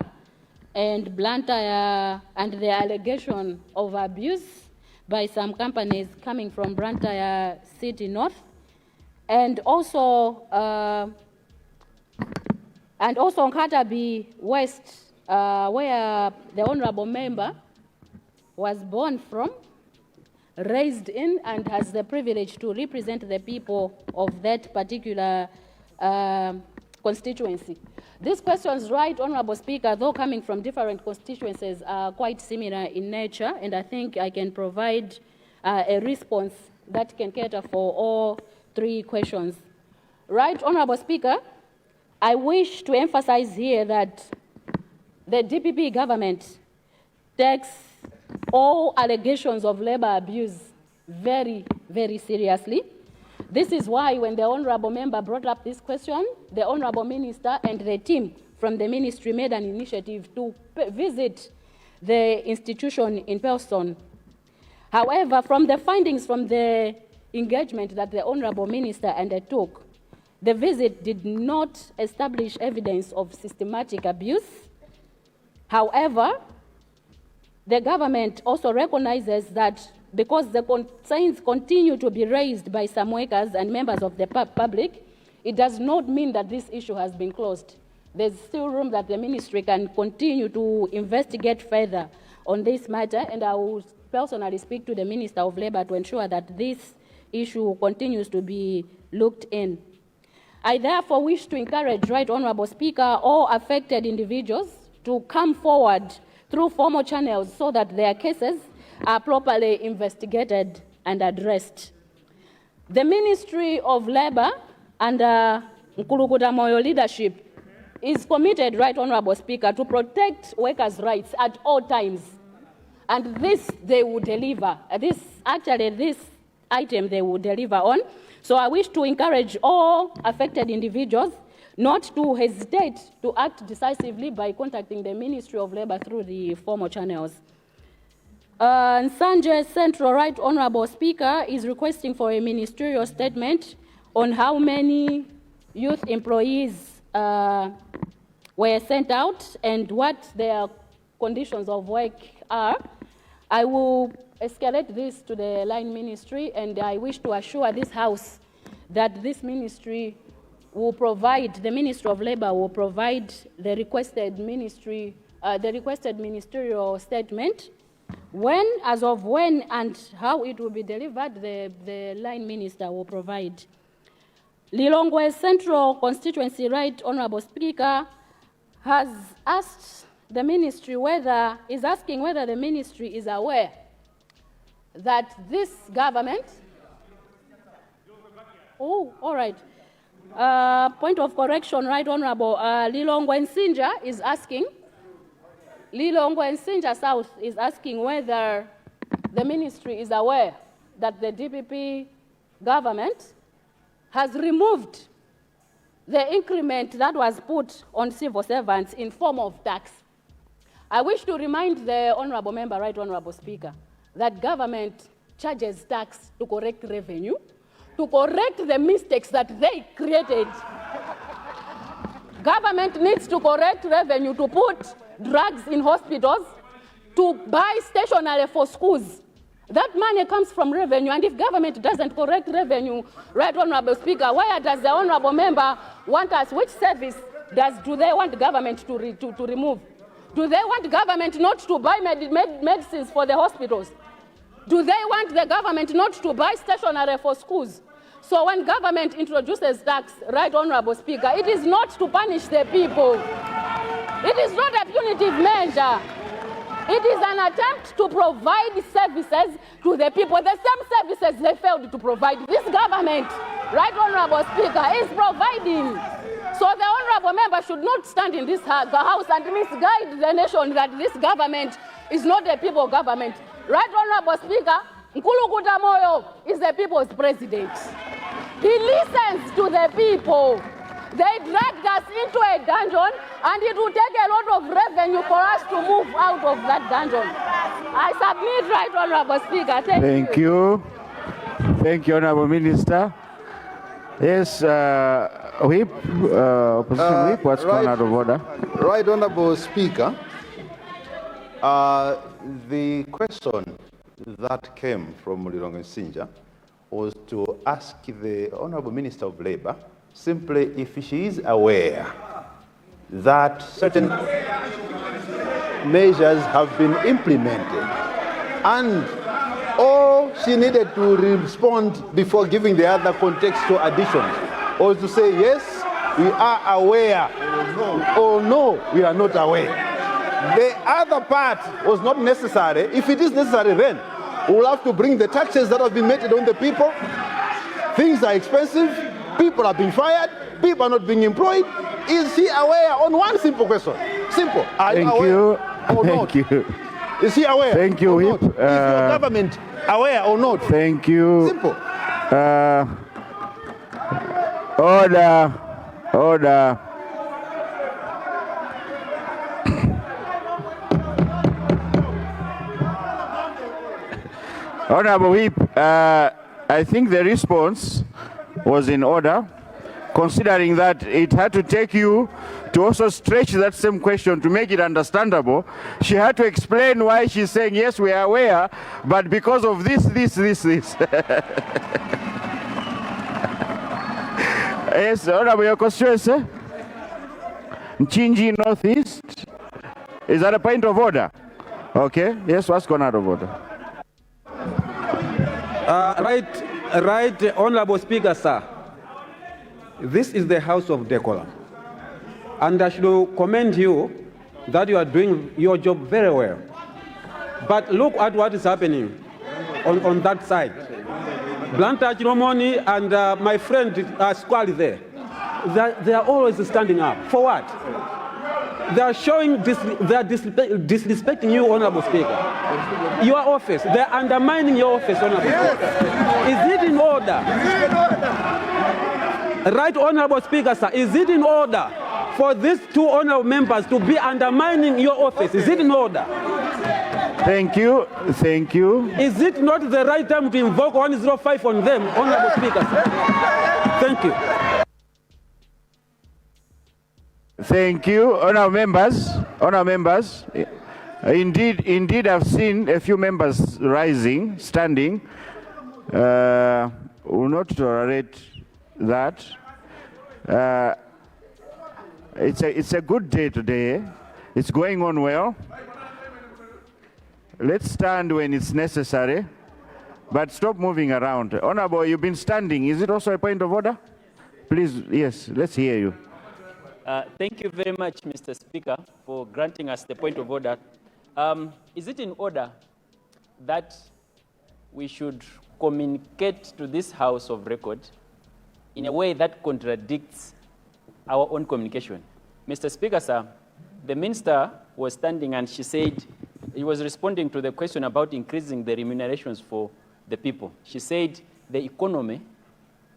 and Blantyre and the allegation of abuse by some companies coming from Blantyre City North, and also Nkatabi West, where the honourable member was born from, raised in and has the privilege to represent the people of that particular constituency. These questions, right, Honorable Speaker, though coming from different constituencies, are quite similar in nature, and I think I can provide a response that can cater for all three questions. Right, Honorable Speaker, I wish to emphasize here that the DPP government takes all allegations of labor abuse very, very seriously. This is why when the Honorable Member brought up this question, the Honorable Minister and the team from the ministry made an initiative to visit the institution in person. However, from the findings from the engagement that the Honorable Minister undertook, the visit did not establish evidence of systematic abuse. However, the government also recognizes that because the concerns continue to be raised by some workers and members of the public, it does not mean that this issue has been closed. There's still room that the ministry can continue to investigate further on this matter, and I will personally speak to the Minister of Labour to ensure that this issue continues to be looked in. I therefore wish to encourage, Right Honourable Speaker, all affected individuals to come forward through formal channels so that their cases are properly investigated and addressed. The Ministry of Labour under Nkulukuta Moyo leadership is committed, Right Honourable Speaker, to protect workers' rights at all times. And this they will deliver. This item they will deliver on. So I wish to encourage all affected individuals not to hesitate to act decisively by contacting the Ministry of Labour through the formal channels. Nsanje Central, Right Honourable Speaker, is requesting for a ministerial statement on how many youth employees were sent out and what their conditions of work are. I will escalate this to the line ministry, and I wish to assure this House that this ministry will provide, the Ministry of Labour will provide the requested ministerial statement. When, as of when and how it will be delivered, the line minister will provide. Lilongwe Central Constituency, Right Honourable Speaker, has asked the ministry is asking whether the ministry is aware that this government, all right. Point of correction, Right Honourable, Lilongwe Nsinja is asking, Lilongwe Nsinja South is asking whether the ministry is aware that the DPP government has removed the increment that was put on civil servants in form of tax. I wish to remind the Honourable Member, Right Honourable Speaker, that government charges tax to correct revenue, to correct the mistakes that they created. Government needs to correct revenue to put drugs in hospitals, to buy stationery for schools. That money comes from revenue, and if government doesn't correct revenue, Right Honourable Speaker, where does the Honourable Member want us, which service do they want government to remove? Do they want government not to buy medicines for the hospitals? Do they want the government not to buy stationery for schools? So when government introduces tax, Right Honourable Speaker, it is not to punish the people. It is not a punitive measure. It is an attempt to provide services to the people, the same services they failed to provide. This government, Right Honourable Speaker, is providing. So the Honourable Member should not stand in this House and misguide the nation that this government is not a people government. Right Honourable Speaker, Nkulukuta Moyo is the people's president. He listens to the people. They dragged us into a dungeon, and it will take a lot of revenue for us to move out of that dungeon. I submit, Right Honourable Speaker. Thank you. Thank you, Honourable Minister. Yes, Whip, Opposition Whip, what's gone out of order? Right Honourable Speaker, the question that came from Lilongwe Nsinja was to ask the Honourable Minister of Labour simply if she is aware that certain measures have been implemented and or she needed to respond before giving the other contextual additions, or to say, yes, we are aware, or no, we are not aware. The other part was not necessary. If it is necessary, then we'll have to bring the taxes that have been meted on the people. Things are expensive, people are being fired, people are not being employed. Is he aware on one simple question? Simple. Are you aware or not? Thank you. Is he aware? Thank you, Whip. Is your government aware or not? Thank you. Simple. Order. Order. Honorable Whip, I think the response was in order, considering that it had to take you to also stretch that same question to make it understandable. She had to explain why she's saying, yes, we are aware, but because of this. Yes, Honorable, your constituency? Nchinji Northeast. Is that a point of order? Okay, yes, what's gone out of order? Right, Honorable Speaker, sir. This is the House of Decorum. And I should commend you that you are doing your job very well. But look at what is happening on that side. Blantyre Chiromoni and my friend Squally there, they are always standing up. For what? They are showing they are disrespecting you, Honorable Speaker. Your office, they are undermining your office, Honorable Speaker. Is it in order? Right, Honorable Speaker, sir, is it in order for these two honorable members to be undermining your office? Is it in order? Thank you. Thank you. Is it not the right time to invoke 105 on them, Honorable Speaker, sir? Thank you. Thank you, honourable members. Honourable members, indeed, I've seen a few members rising, standing. Will not tolerate that. It's a good day today. It's going on well. Let's stand when it's necessary, but stop moving around. Honourable, you've been standing. Is it also a point of order? Please, yes, let's hear you. Thank you very much, Mr. Speaker, for granting us the point of order. Is it in order that we should communicate to this House of Record in a way that contradicts our own communication? Mr. Speaker, sir, the minister was standing and she said, he was responding to the question about increasing the remunerations for the people. She said the economy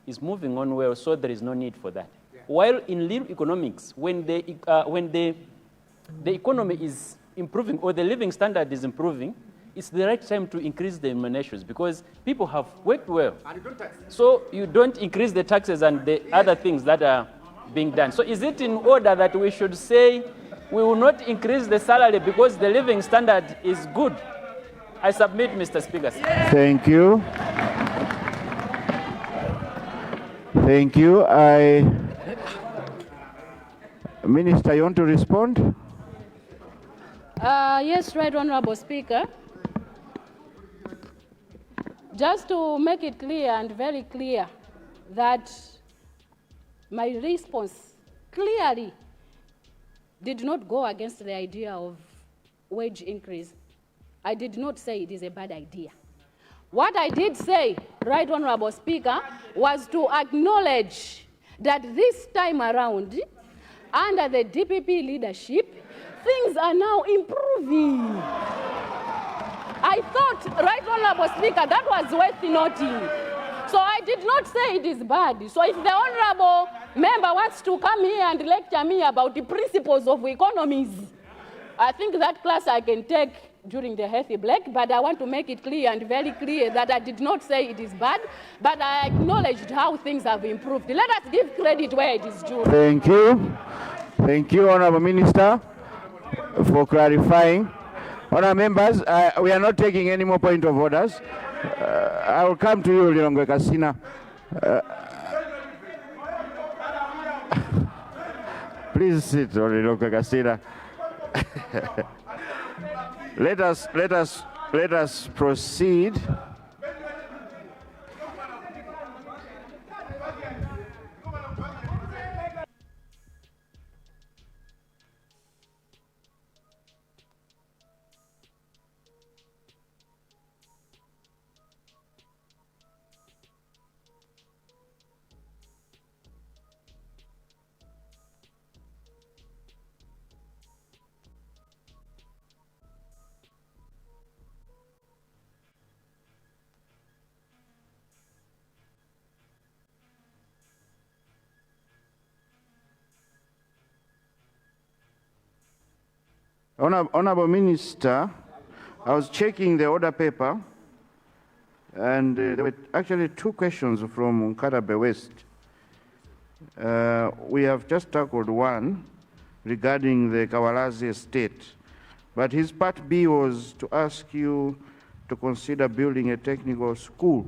is moving on well, so there is no need for that. While in real economics, when the economy is improving or the living standard is improving, it's the right time to increase the remunerations because people have worked well. So you don't increase the taxes and the other things that are being done. So is it in order that we should say we will not increase the salary because the living standard is good? I submit, Mr. Speaker. Thank you. Thank you. Minister, you want to respond? Yes, Right Honorable Speaker. Just to make it clear and very clear that my response clearly did not go against the idea of wage increase. I did not say it is a bad idea. What I did say, Right Honorable Speaker, was to acknowledge that this time around, under the DPP leadership, things are now improving. I thought, Right Honorable Speaker, that was worth noting. So I did not say it is bad. So if the Honorable Member wants to come here and lecture me about the principles of economies, I think that class I can take during the healthy break, but I want to make it clear and very clear that I did not say it is bad, but I acknowledged how things have improved. Let us give credit where it is due. Thank you. Thank you, Honourable Minister, for clarifying. Honourable members, we are not taking any more point of orders. I will come to you, Lilongwe Kasina. Please sit, Lilongwe Kasina. Let us proceed. Honorable Minister, I was checking the order paper, and there were actually two questions from Nkatabe West. We have just tackled one regarding the Kawalazi estate, but his part B was to ask you to consider building a technical school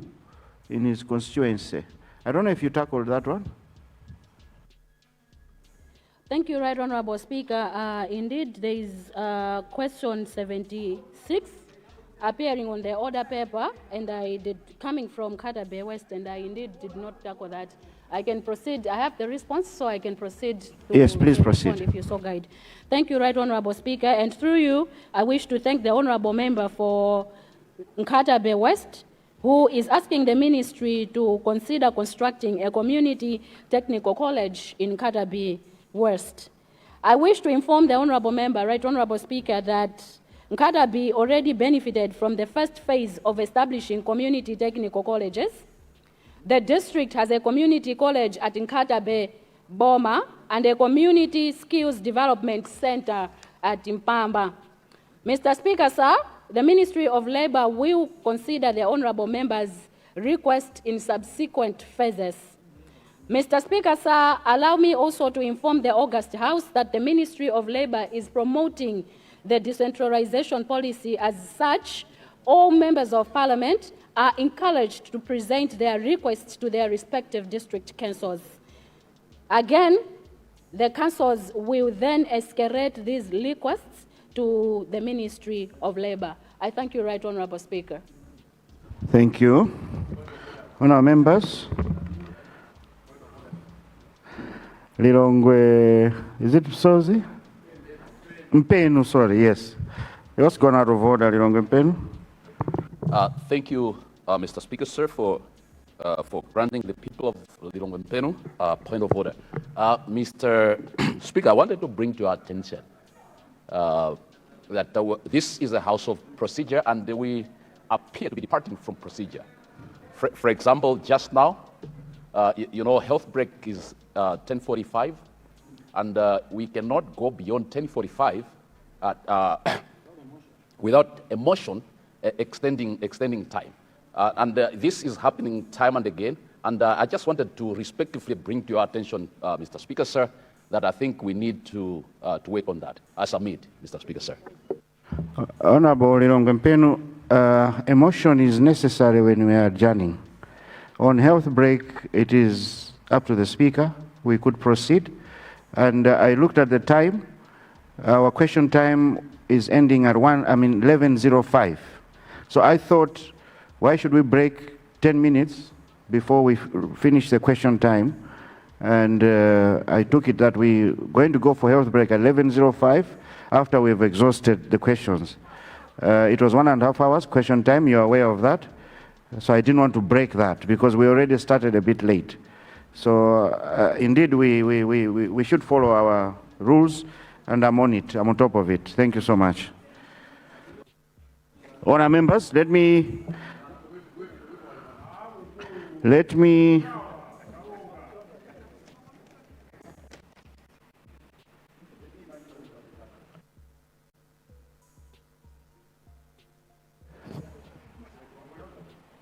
in his constituency. I don't know if you tackled that one. Thank you, Right Honorable Speaker. Indeed, there is question 76 appearing on the order paper, and I did, coming from Nkatabe West, and I indeed did not tackle that. I can proceed. I have the response, so I can proceed. Yes, please proceed. If you so guide. Thank you, Right Honorable Speaker. And through you, I wish to thank the Honorable Member for Nkatabe West, who is asking the ministry to consider constructing a community technical college in Nkatabe West. I wish to inform the Honorable Member, Right Honorable Speaker, that Nkatabe already benefited from the first phase of establishing community technical colleges. The district has a community college at Nkatabe Boma and a community skills development center at Impamba. Mr. Speaker, sir, the Ministry of Labor will consider the Honorable Member's request in subsequent phases. Mr. Speaker, sir, allow me also to inform the August House that the Ministry of Labor is promoting the decentralization policy. As such, all members of Parliament are encouraged to present their requests to their respective district councils. Again, the councils will then escalate these requests to the Ministry of Labor. I thank you, Right Honorable Speaker. Thank you. Honourable members. Lilongwe, is it Sozi? Mpenu, sorry, yes. It was gone out of order, Lilongwe Mpenu. Thank you, Mr. Speaker, sir, for granting the people of Lilongwe Mpenu point of order. Mr. Speaker, I wanted to bring to your attention that this is a house of procedure, and we appear to be departing from procedure. For example, just now, you know, health break is 10:45, and we cannot go beyond 10:45 without a motion extending time. And this is happening time and again. And I just wanted to respectfully bring to your attention, Mr. Speaker, sir, that I think we need to work on that. I submit, Mr. Speaker, sir. Honorable Lilongwe Mpenu, a motion is necessary when we are adjourning. On health break, it is up to the Speaker. We could proceed. And I looked at the time. Our question time is ending at 11:05. So I thought, why should we break 10 minutes before we finish the question time? And I took it that we're going to go for health break at 11:05 after we've exhausted the questions. It was 1.5 hours question time, you're aware of that. So I didn't want to break that because we already started a bit late. So indeed, we should follow our rules, and I'm on it, I'm on top of it. Thank you so much. Honour members, let me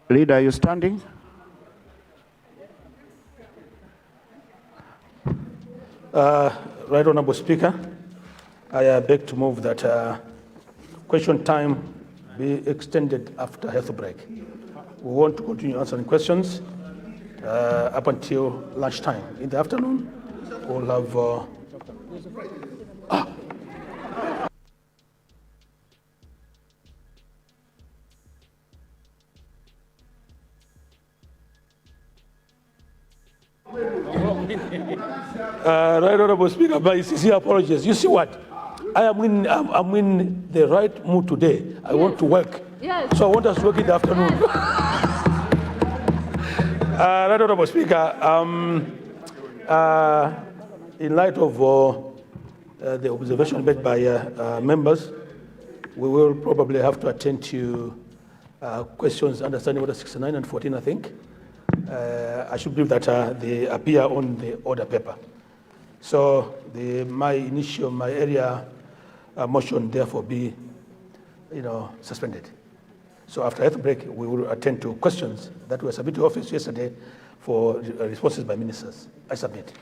Leader, are you standing? Right Honourable Speaker, I beg to move that question time be extended after health break. We want to continue answering questions up until lunchtime. In the afternoon, we'll have Right Honourable Speaker, my sincere apologies. You see what? I'm in the right mood today. I want to work. Yes. So I want us to work in the afternoon. Right Honourable Speaker, in light of the observation made by members, we will probably have to attend to questions understanding order 69 and 14, I think. I should believe that they appear on the order paper. So my area motion therefore be, suspended. So after health break, we will attend to questions that were submitted to office yesterday for responses by ministers. I submit.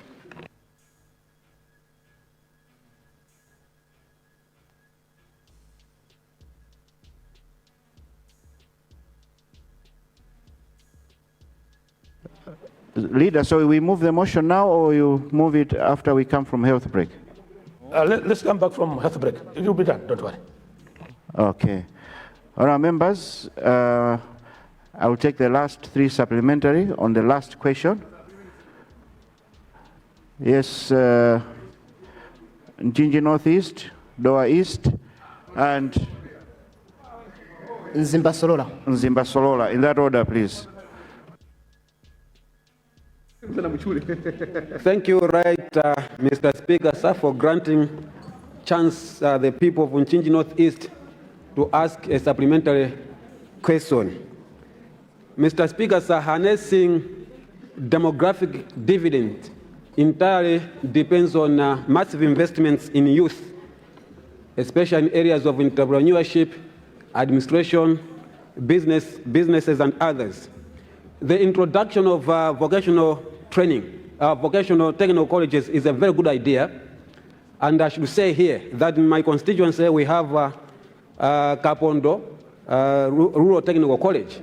Leader, so we move the motion now, or you move it after we come from health break? Let's come back from health break. It will be done, don't worry. Okay. All right, members, I will take the last 3 supplementary on the last question. Yes, Njinji Northeast, Doha East, and Nzimbasolola. Nzimbasolola. In that order, please. Thank you, Mr. Speaker, sir, for granting chance the people of Unchinji Northeast to ask a supplementary question. Mr. Speaker, sir, harnessing demographic dividend entirely depends on massive investments in youth, especially in areas of entrepreneurship, administration, businesses, and others. The introduction of vocational training, vocational technical colleges is a very good idea. And I should say here that in my constituency we have Kapondo Rural Technical College,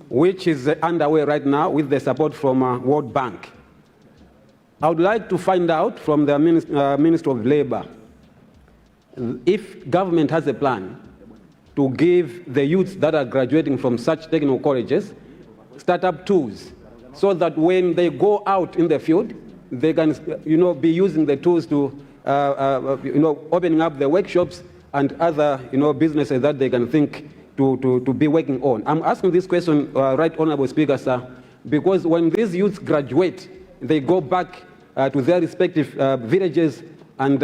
which is underway right now with the support from World Bank. I would like to find out from the Minister of Labor if government has a plan to give the youths that are graduating from such technical colleges startup tools, so that when they go out in the field, they can, be using the tools to, opening up the workshops and other, businesses that they can think to be working on. I'm asking this question, Right Honorable Speaker, sir, because when these youths graduate, they go back to their respective villages and,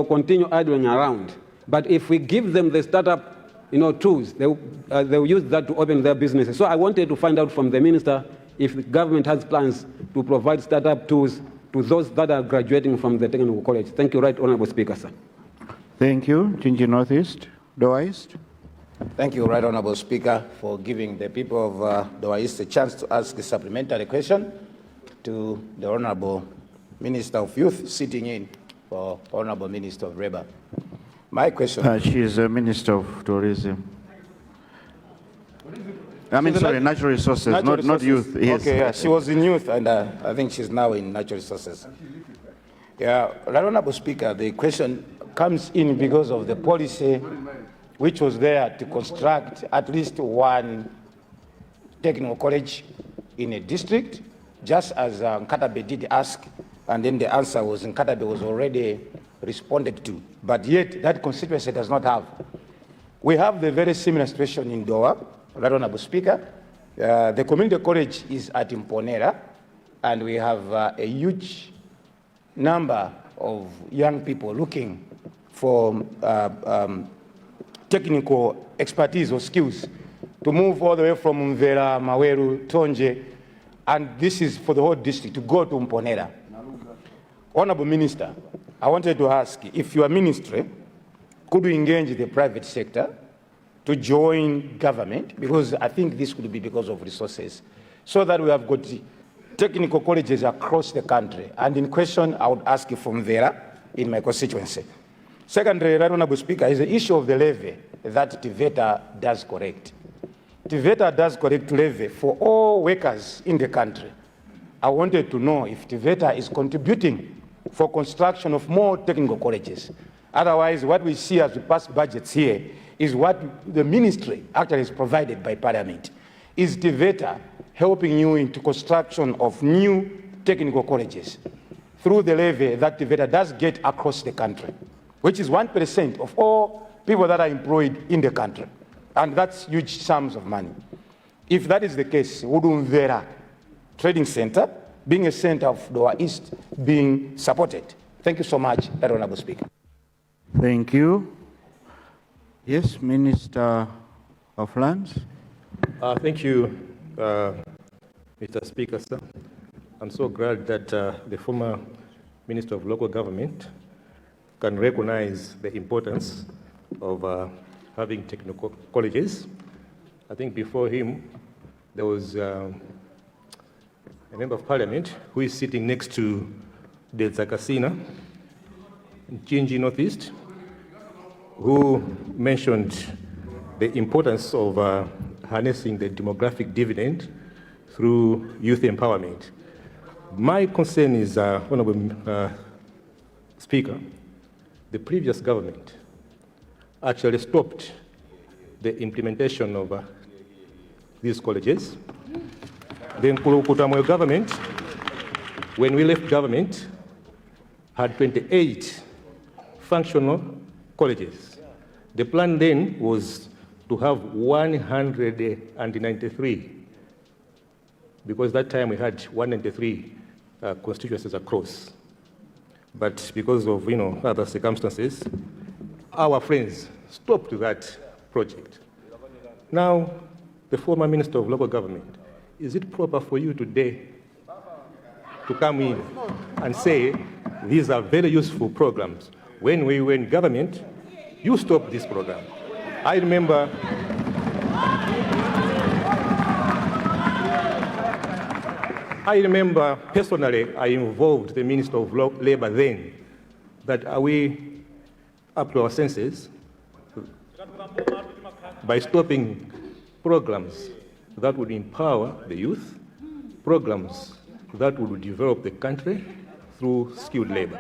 continue idling around. But if we give them the startup tools, they'll use that to open their businesses. So I wanted to find out from the minister if the government has plans to provide startup tools to those that are graduating from the technical college. Thank you, Right Honorable Speaker, sir. Thank you. Jinji Northeast, Doha East. Thank you, Right Honorable Speaker, for giving the people of Doha East a chance to ask a supplementary question to the Honorable Minister of Youth sitting in for Honorable Minister of Labor. My question. She is a Minister of Tourism. Natural resources, not youth. Yes. Okay, yeah, she was in youth, and I think she's now in natural resources. Yeah, Right Honorable Speaker, the question comes in because of the policy which was there to construct at least one technical college in a district, just as Nkatabe did ask, and then the answer was Nkatabe was already responded to, but yet that constituency does not have. We have the very similar situation in Doha, Right Honorable Speaker. The community college is at Imponera, and we have a huge number of young people looking for technical expertise or skills to move all the way from Mvera, Maweru, Tonje, and this is for the whole district to go to Imponera. Honorable Minister, I wanted to ask if your ministry could engage the private sector to join government, because I think this could be because of resources, so that we have got technical colleges across the country. And in question, I would ask you from there in my constituency. Secondly, Right Honorable Speaker, is the issue of the levy that TVETA does correct. TVETA does correct levy for all workers in the country. I wanted to know if TVETA is contributing for construction of more technical colleges. Otherwise, what we see as the past budgets here is what the ministry actually is provided by Parliament. Is TVETA helping you into construction of new technical colleges through the levy that TVETA does get across the country, which is 1% of all people that are employed in the country. And that's huge sums of money. If that is the case, would Mvera Trading Center, being a center of Doha East, being supported? Thank you so much, Honorable Speaker. Thank you. Yes, Minister of Lands. Thank you, Mr. Speaker, sir. I'm so glad that the former Minister of Local Government can recognize the importance of having technical colleges. I think before him, there was a member of parliament who is sitting next to Delta Casina in Chinji Northeast, who mentioned the importance of harnessing the demographic dividend through youth empowerment. My concern is, Honorable Speaker, the previous government actually stopped the implementation of these colleges. The Nkulukuta government, when we left government, had 28 functional colleges. The plan then was to have 193, because that time we had 193 constituencies across. But because of other circumstances, our friends stopped that project. Now, the former Minister of Local Government, is it proper for you today to come in and say these are very useful programs? When we were in government, you stopped this program. I remember personally, I involved the Minister of Labor then, that are we up to our senses by stopping programs that would empower the youth, programs that would develop the country through skilled labor.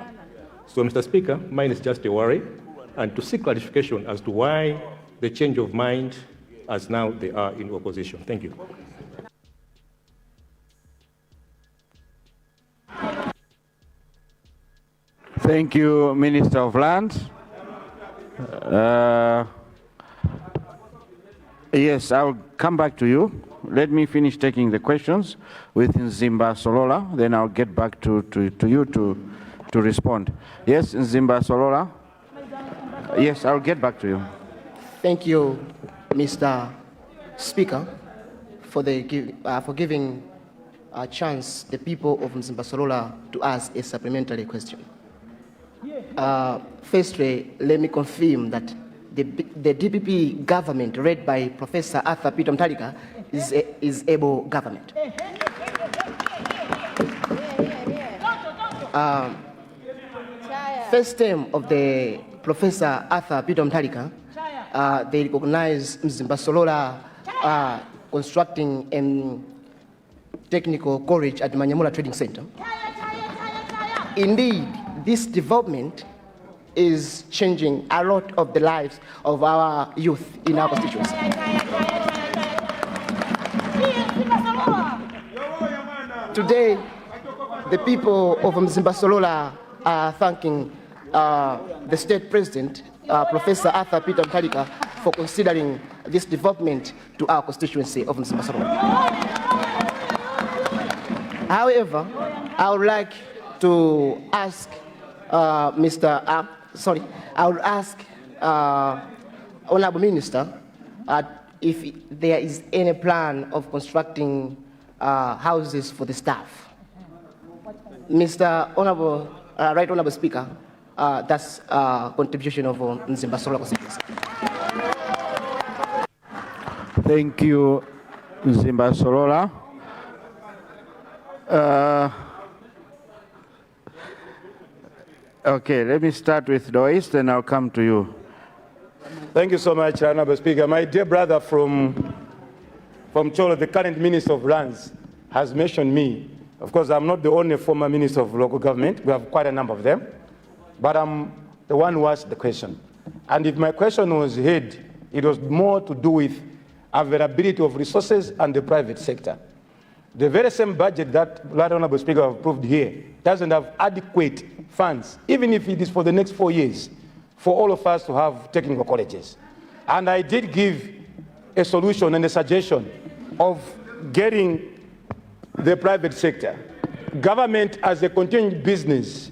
So, Mr. Speaker, mine is just a worry, and to seek clarification as to why the change of mind as now they are in opposition. Thank you. Thank you, Minister of Lands. Yes, I'll come back to you. Let me finish taking the questions with Nzimba Solola, then I'll get back to you to respond. Yes, Nzimba Solola. Yes, I'll get back to you. Thank you, Mr. Speaker, for giving a chance the people of Nzimba Solola to ask a supplementary question. Firstly, let me confirm that the DPP government, led by Professor Arthur Peter Mutharika, is able government. First term of the Professor Arthur Peter Mutharika, they recognize Nzimba Solola constructing a technical college at Manyamula Trading Center. Indeed, this development is changing a lot of the lives of our youth in our constituency. Today, the people of Nzimba Solola are thanking the state president, Professor Arthur Peter Mutharika, for considering this development to our constituency of Nzimba Solola. However, I would like to ask I would ask Honorable Minister if there is any plan of constructing houses for the staff. Mr. Honorable, Right Honorable Speaker, that's a contribution of Nzimba Solola constituency. Thank you, Nzimba Solola. Okay, let me start with Dois, then I'll come to you. Thank you so much, Honorable Speaker. My dear brother from Cholo, the current Minister of Lands, has mentioned me. Of course, I'm not the only former Minister of Local Government. We have quite a number of them. But I'm the one who asked the question. And if my question was heard, it was more to do with availability of resources and the private sector. The very same budget that Right Honorable Speaker approved here doesn't have adequate funds, even if it is for the next 4 years, for all of us to have technical colleges. And I did give a solution and a suggestion of getting the private sector. Government as a continuing business,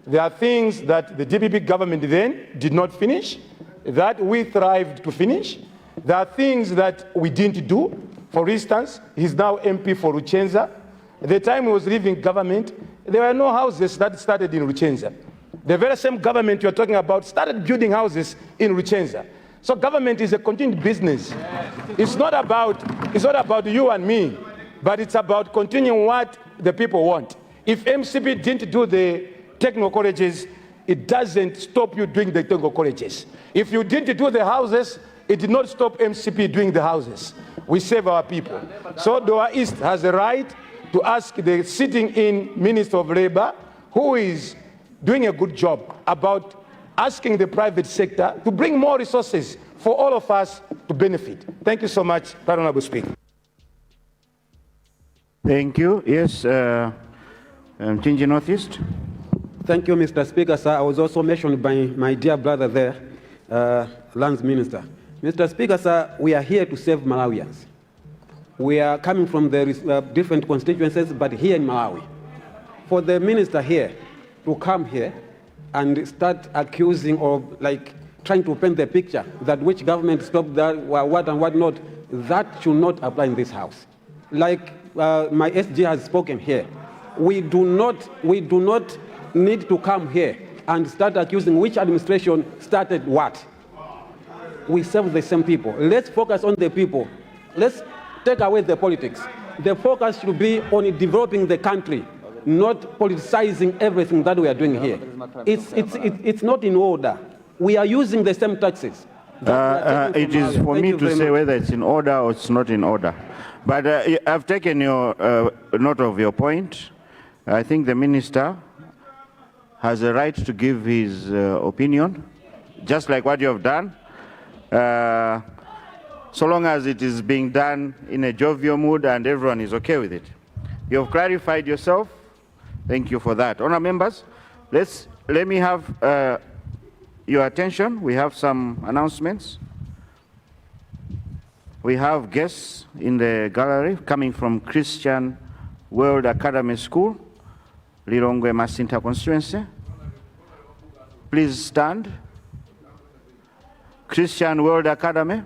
there are things that the DPP government then did not finish, that we thrived to finish. There are things that we didn't do. For instance, he's now MP for Ruchenza. The time he was leaving government, there were no houses that started in Ruchenza. The very same government you're talking about started building houses in Ruchenza. So government is a continued business. It's not about you and me, but it's about continuing what the people want. If MCP didn't do the technical colleges, it doesn't stop you doing the technical colleges. If you didn't do the houses, it did not stop MCP doing the houses. We save our people. So Doha East has the right to ask the sitting-in Minister of Labor, who is doing a good job, about asking the private sector to bring more resources for all of us to benefit. Thank you so much, Honorable Speaker. Thank you. Yes, Chinji Northeast. Thank you, Mr. Speaker, sir. I was also mentioned by my dear brother there, Lands Minister. Mr. Speaker, sir, we are here to save Malawians. We are coming from the different constituencies, but here in Malawi. For the minister here to come here and start accusing or like trying to paint the picture that which government stopped that, what and what not, that should not apply in this house. Like my SG has spoken here, we do not need to come here and start accusing which administration started what. We serve the same people. Let's focus on the people. Let's take away the politics. The focus should be on developing the country, not politicizing everything that we are doing here. It's not in order. We are using the same taxes. It is for me to say whether it's in order or it's not in order. But I've taken your note of your point. I think the minister has a right to give his opinion, just like what you have done. So long as it is being done in a jovial mood and everyone is okay with it. You have clarified yourself. Thank you for that. Honourable members, let me have your attention. We have some announcements. We have guests in the gallery coming from Christian World Academy School, Lilongwe Masinta constituency. Please stand. Christian World Academy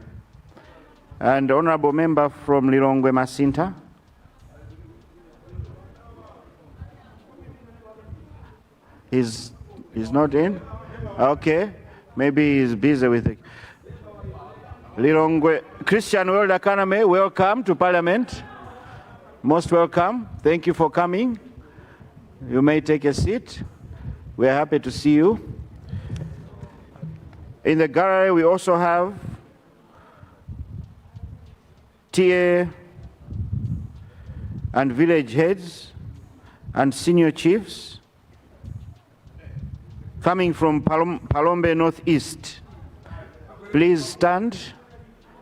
and honorable member from Lilongwe Masinta. He's not in? Okay, maybe he's busy with it. Lilongwe Christian World Academy, welcome to Parliament. Most welcome. Thank you for coming. You may take a seat. We are happy to see you. In the gallery, we also have TA and village heads and senior chiefs coming from Palombe Northeast. Please stand.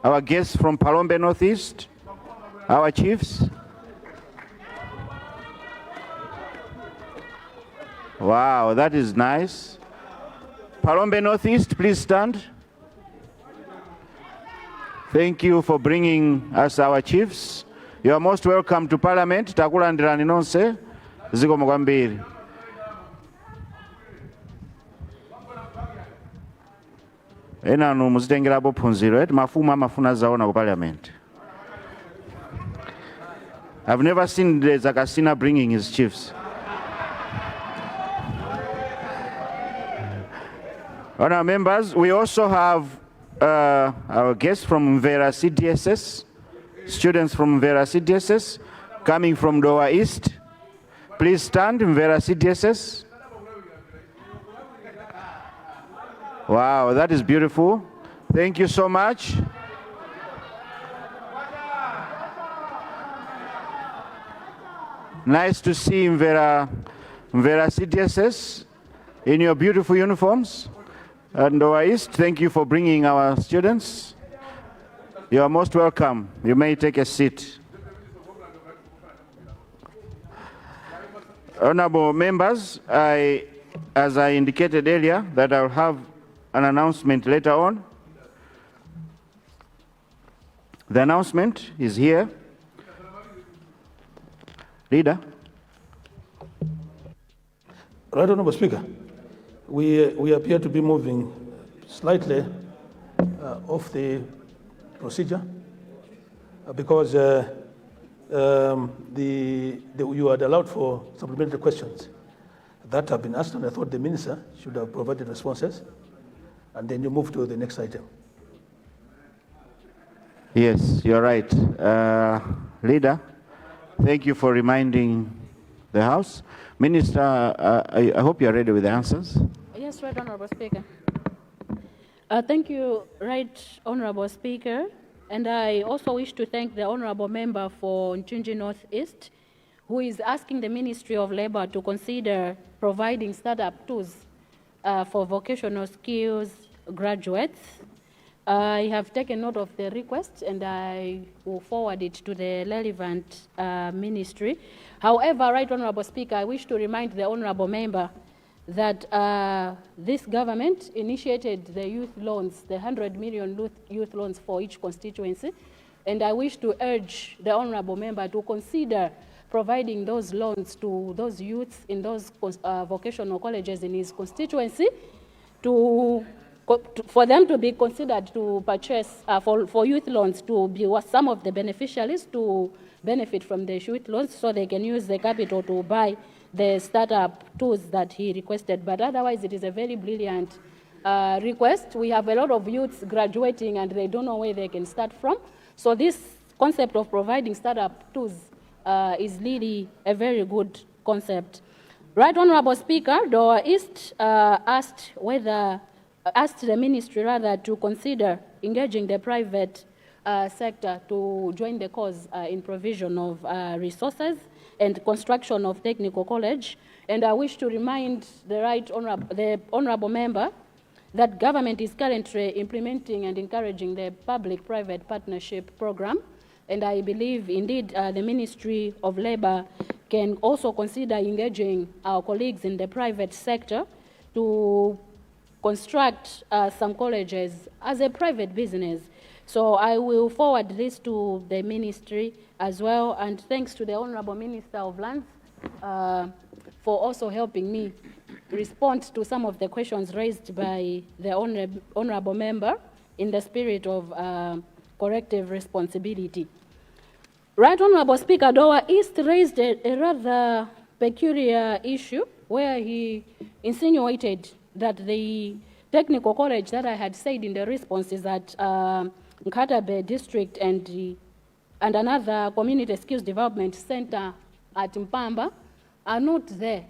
Our guests from Palombe Northeast, our chiefs. Wow, that is nice. Palombe Northeast, please stand. Thank you for bringing us our chiefs. You are most welcome to Parliament. Takulandirani nonse. Zikomo kwambiri. Enanu muzitengerapo phunziro mafumu amafuna zaona ku Parliament. I've never seen the Zakasina bringing his chiefs. Honourable members, we also have our guests from Mvera CDSS, students from Mvera CDSS, coming from Doha East. Please stand, Mvera CDSS. Wow, that is beautiful. Thank you so much. Nice to see Mvera CDSS in your beautiful uniforms. And Doha East, thank you for bringing our students. You are most welcome. You may take a seat. Honorable members, as I indicated earlier, that I'll have an announcement later on. The announcement is here. Leader. Right, Honorable Speaker. We appear to be moving slightly off the procedure because you had allowed for supplementary questions. that have been asked, and I thought the minister should have provided responses, and then you move to the next item. Yes, you're right. Leader, thank you for reminding the House. Minister, I hope you're ready with the answers. Yes, Right Honorable Speaker. Thank you, Right Honorable Speaker. And I also wish to thank the Honorable Member for Njinji Northeast, who is asking the Ministry of Labor to consider providing startup tools for vocational skills graduates. I have taken note of the request and I will forward it to the relevant ministry. However, Right Honorable Speaker, I wish to remind the Honorable Member that this government initiated the youth loans, the 100 million youth loans for each constituency, and I wish to urge the Honorable Member to consider providing those loans to those youths in those vocational colleges in his constituency for them to be considered to purchase, for youth loans to be some of the beneficiaries to benefit from the youth loans so they can use the capital to buy the startup tools that he requested. But otherwise, it is a very brilliant request. We have a lot of youths graduating and they don't know where they can start from. So this concept of providing startup tools is really a very good concept. Right Honorable Speaker, Doha East asked the ministry rather to consider engaging the private sector to join the cause in provision of resources and construction of technical college. And I wish to remind the honorable member that government is currently implementing and encouraging the public-private partnership program. And I believe indeed the Ministry of Labor can also consider engaging our colleagues in the private sector to construct some colleges as a private business. So I will forward this to the ministry as well, and thanks to the Honorable Minister of Lands for also helping me respond to some of the questions raised by the honorable member in the spirit of corrective responsibility. Right Honorable Speaker, Doha East raised a rather peculiar issue where he insinuated that the technical college that I had said in the response is at Nkatabe district and another community skills development center at Mpamba are not there.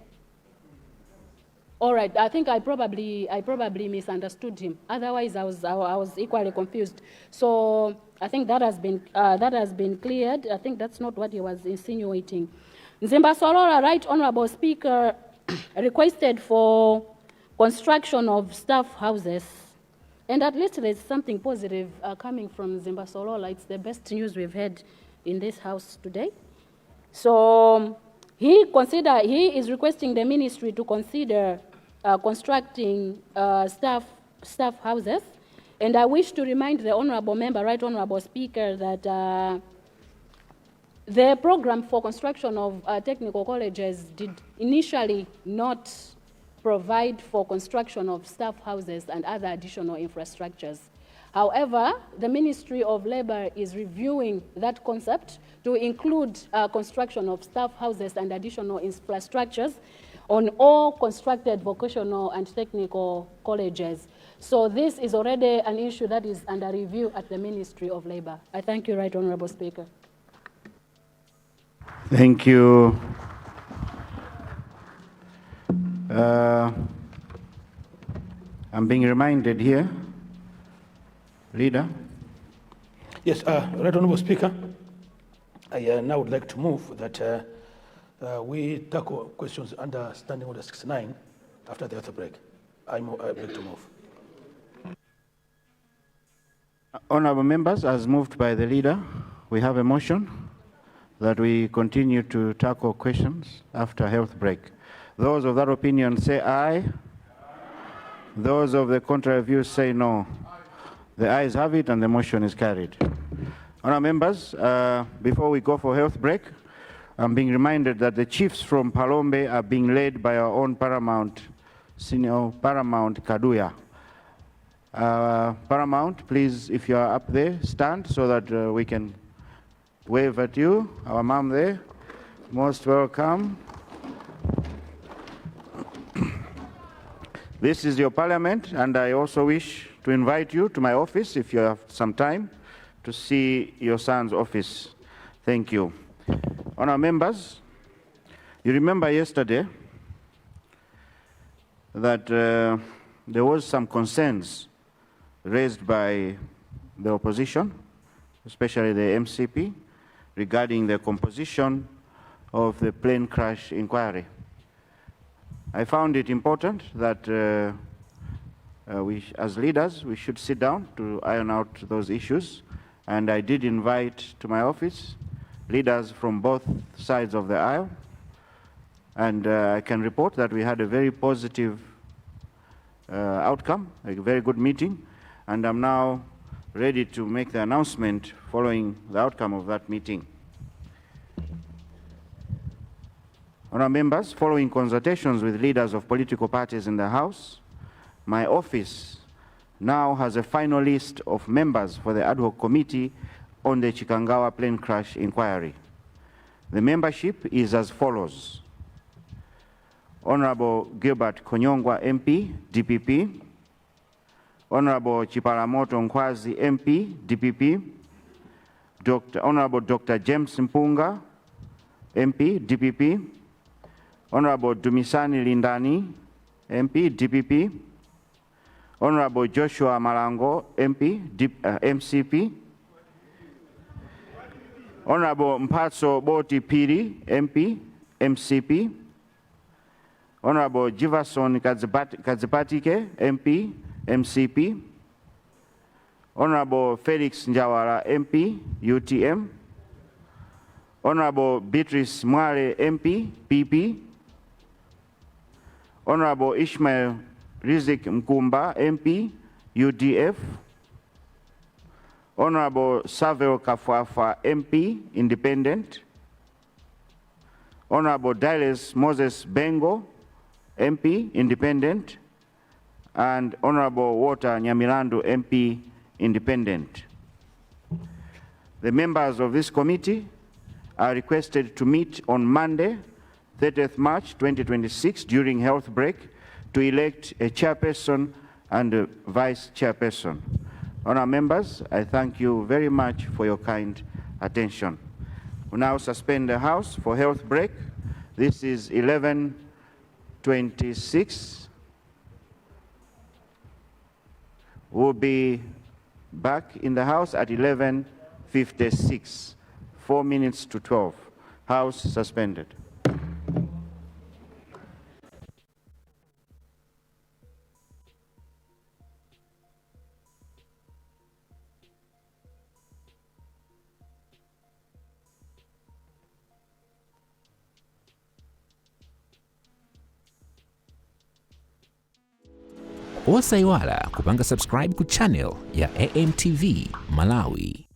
All right, I think I probably misunderstood him. Otherwise, I was equally confused. So I think that has been cleared. I think that's not what he was insinuating. Nzimba Solora, Right Honorable Speaker, requested for construction of staff houses. And at least there's something positive coming from Zimbasolola. It's the best news we've had in this house today. So he is requesting the ministry to consider constructing staff houses. And I wish to remind the honorable member, Right Honorable Speaker, that the program for construction of technical colleges did initially not provide for construction of staff houses and other additional infrastructures. However, the Ministry of Labor is reviewing that concept to include construction of staff houses and additional infrastructures on all constructed vocational and technical colleges. So this is already an issue that is under review at the Ministry of Labor. I thank you, Right Honorable Speaker. Thank you. I'm being reminded here, Leader. Yes, Right Honorable Speaker, I now would like to move that we tackle questions under Standing Order 69 after the other break. I'd like to move. Honorable members, as moved by the Leader, we have a motion that we continue to tackle questions after health break. Those of that opinion say aye. Those of the contrary view say no. The ayes have it and the motion is carried. Honourable members, before we go for health break, I'm being reminded that the chiefs from Palombe are being led by our own Paramount, Senior Paramount Kaduya. Paramount, please, if you are up there, stand so that we can wave at you. Our mom there, most welcome. This is your parliament, and I also wish to invite you to my office if you have some time to see your son's office. Thank you. Honourable members, you remember yesterday that there was some concerns raised by the opposition, especially the MCP, regarding the composition of the plane crash inquiry. I found it important that we, as leaders, we should sit down to iron out those issues, and I did invite to my office leaders from both sides of the aisle, and I can report that we had a very positive outcome, a very good meeting, and I'm now ready to make the announcement following the outcome of that meeting. Honourable members, following consultations with leaders of political parties in the House, my office now has a final list of members for the ad hoc committee on the Chikangawa plane crash inquiry. The membership is as follows: Honourable Gilbert Konyongwa MP, DPP; Honourable Chipalamoto Nkwazi MP, DPP; Honourable Dr. James Mpunga MP, DPP; Honourable Dumisani Lindani MP, DPP; Honourable Joshua Malango MP, MCP; Honourable Mpatso Boti Piri MP, MCP; Honourable Jivason Kadzipatike MP, MCP; Honourable Felix Njawara MP, UTM; Honourable Beatrice Mwale MP, PP; Honourable Ishmael Rizik Mkumba MP, UDF; Honourable Savel Kafuafa MP, Independent; Honourable Diles Moses Bengo MP, Independent; and Honourable Walter Nyamilandu MP, Independent. The members of this committee are requested to meet on Monday, 30th March 2026 during health break to elect a chairperson and a vice chairperson. Honourable members, I thank you very much for your kind attention. We now suspend the House for health break. This is 11:26. We'll be back in the House at 11:56, 4 minutes to 12. House suspended. Osaiwala kupanga subscribe ku channel ya AMTV Malawi.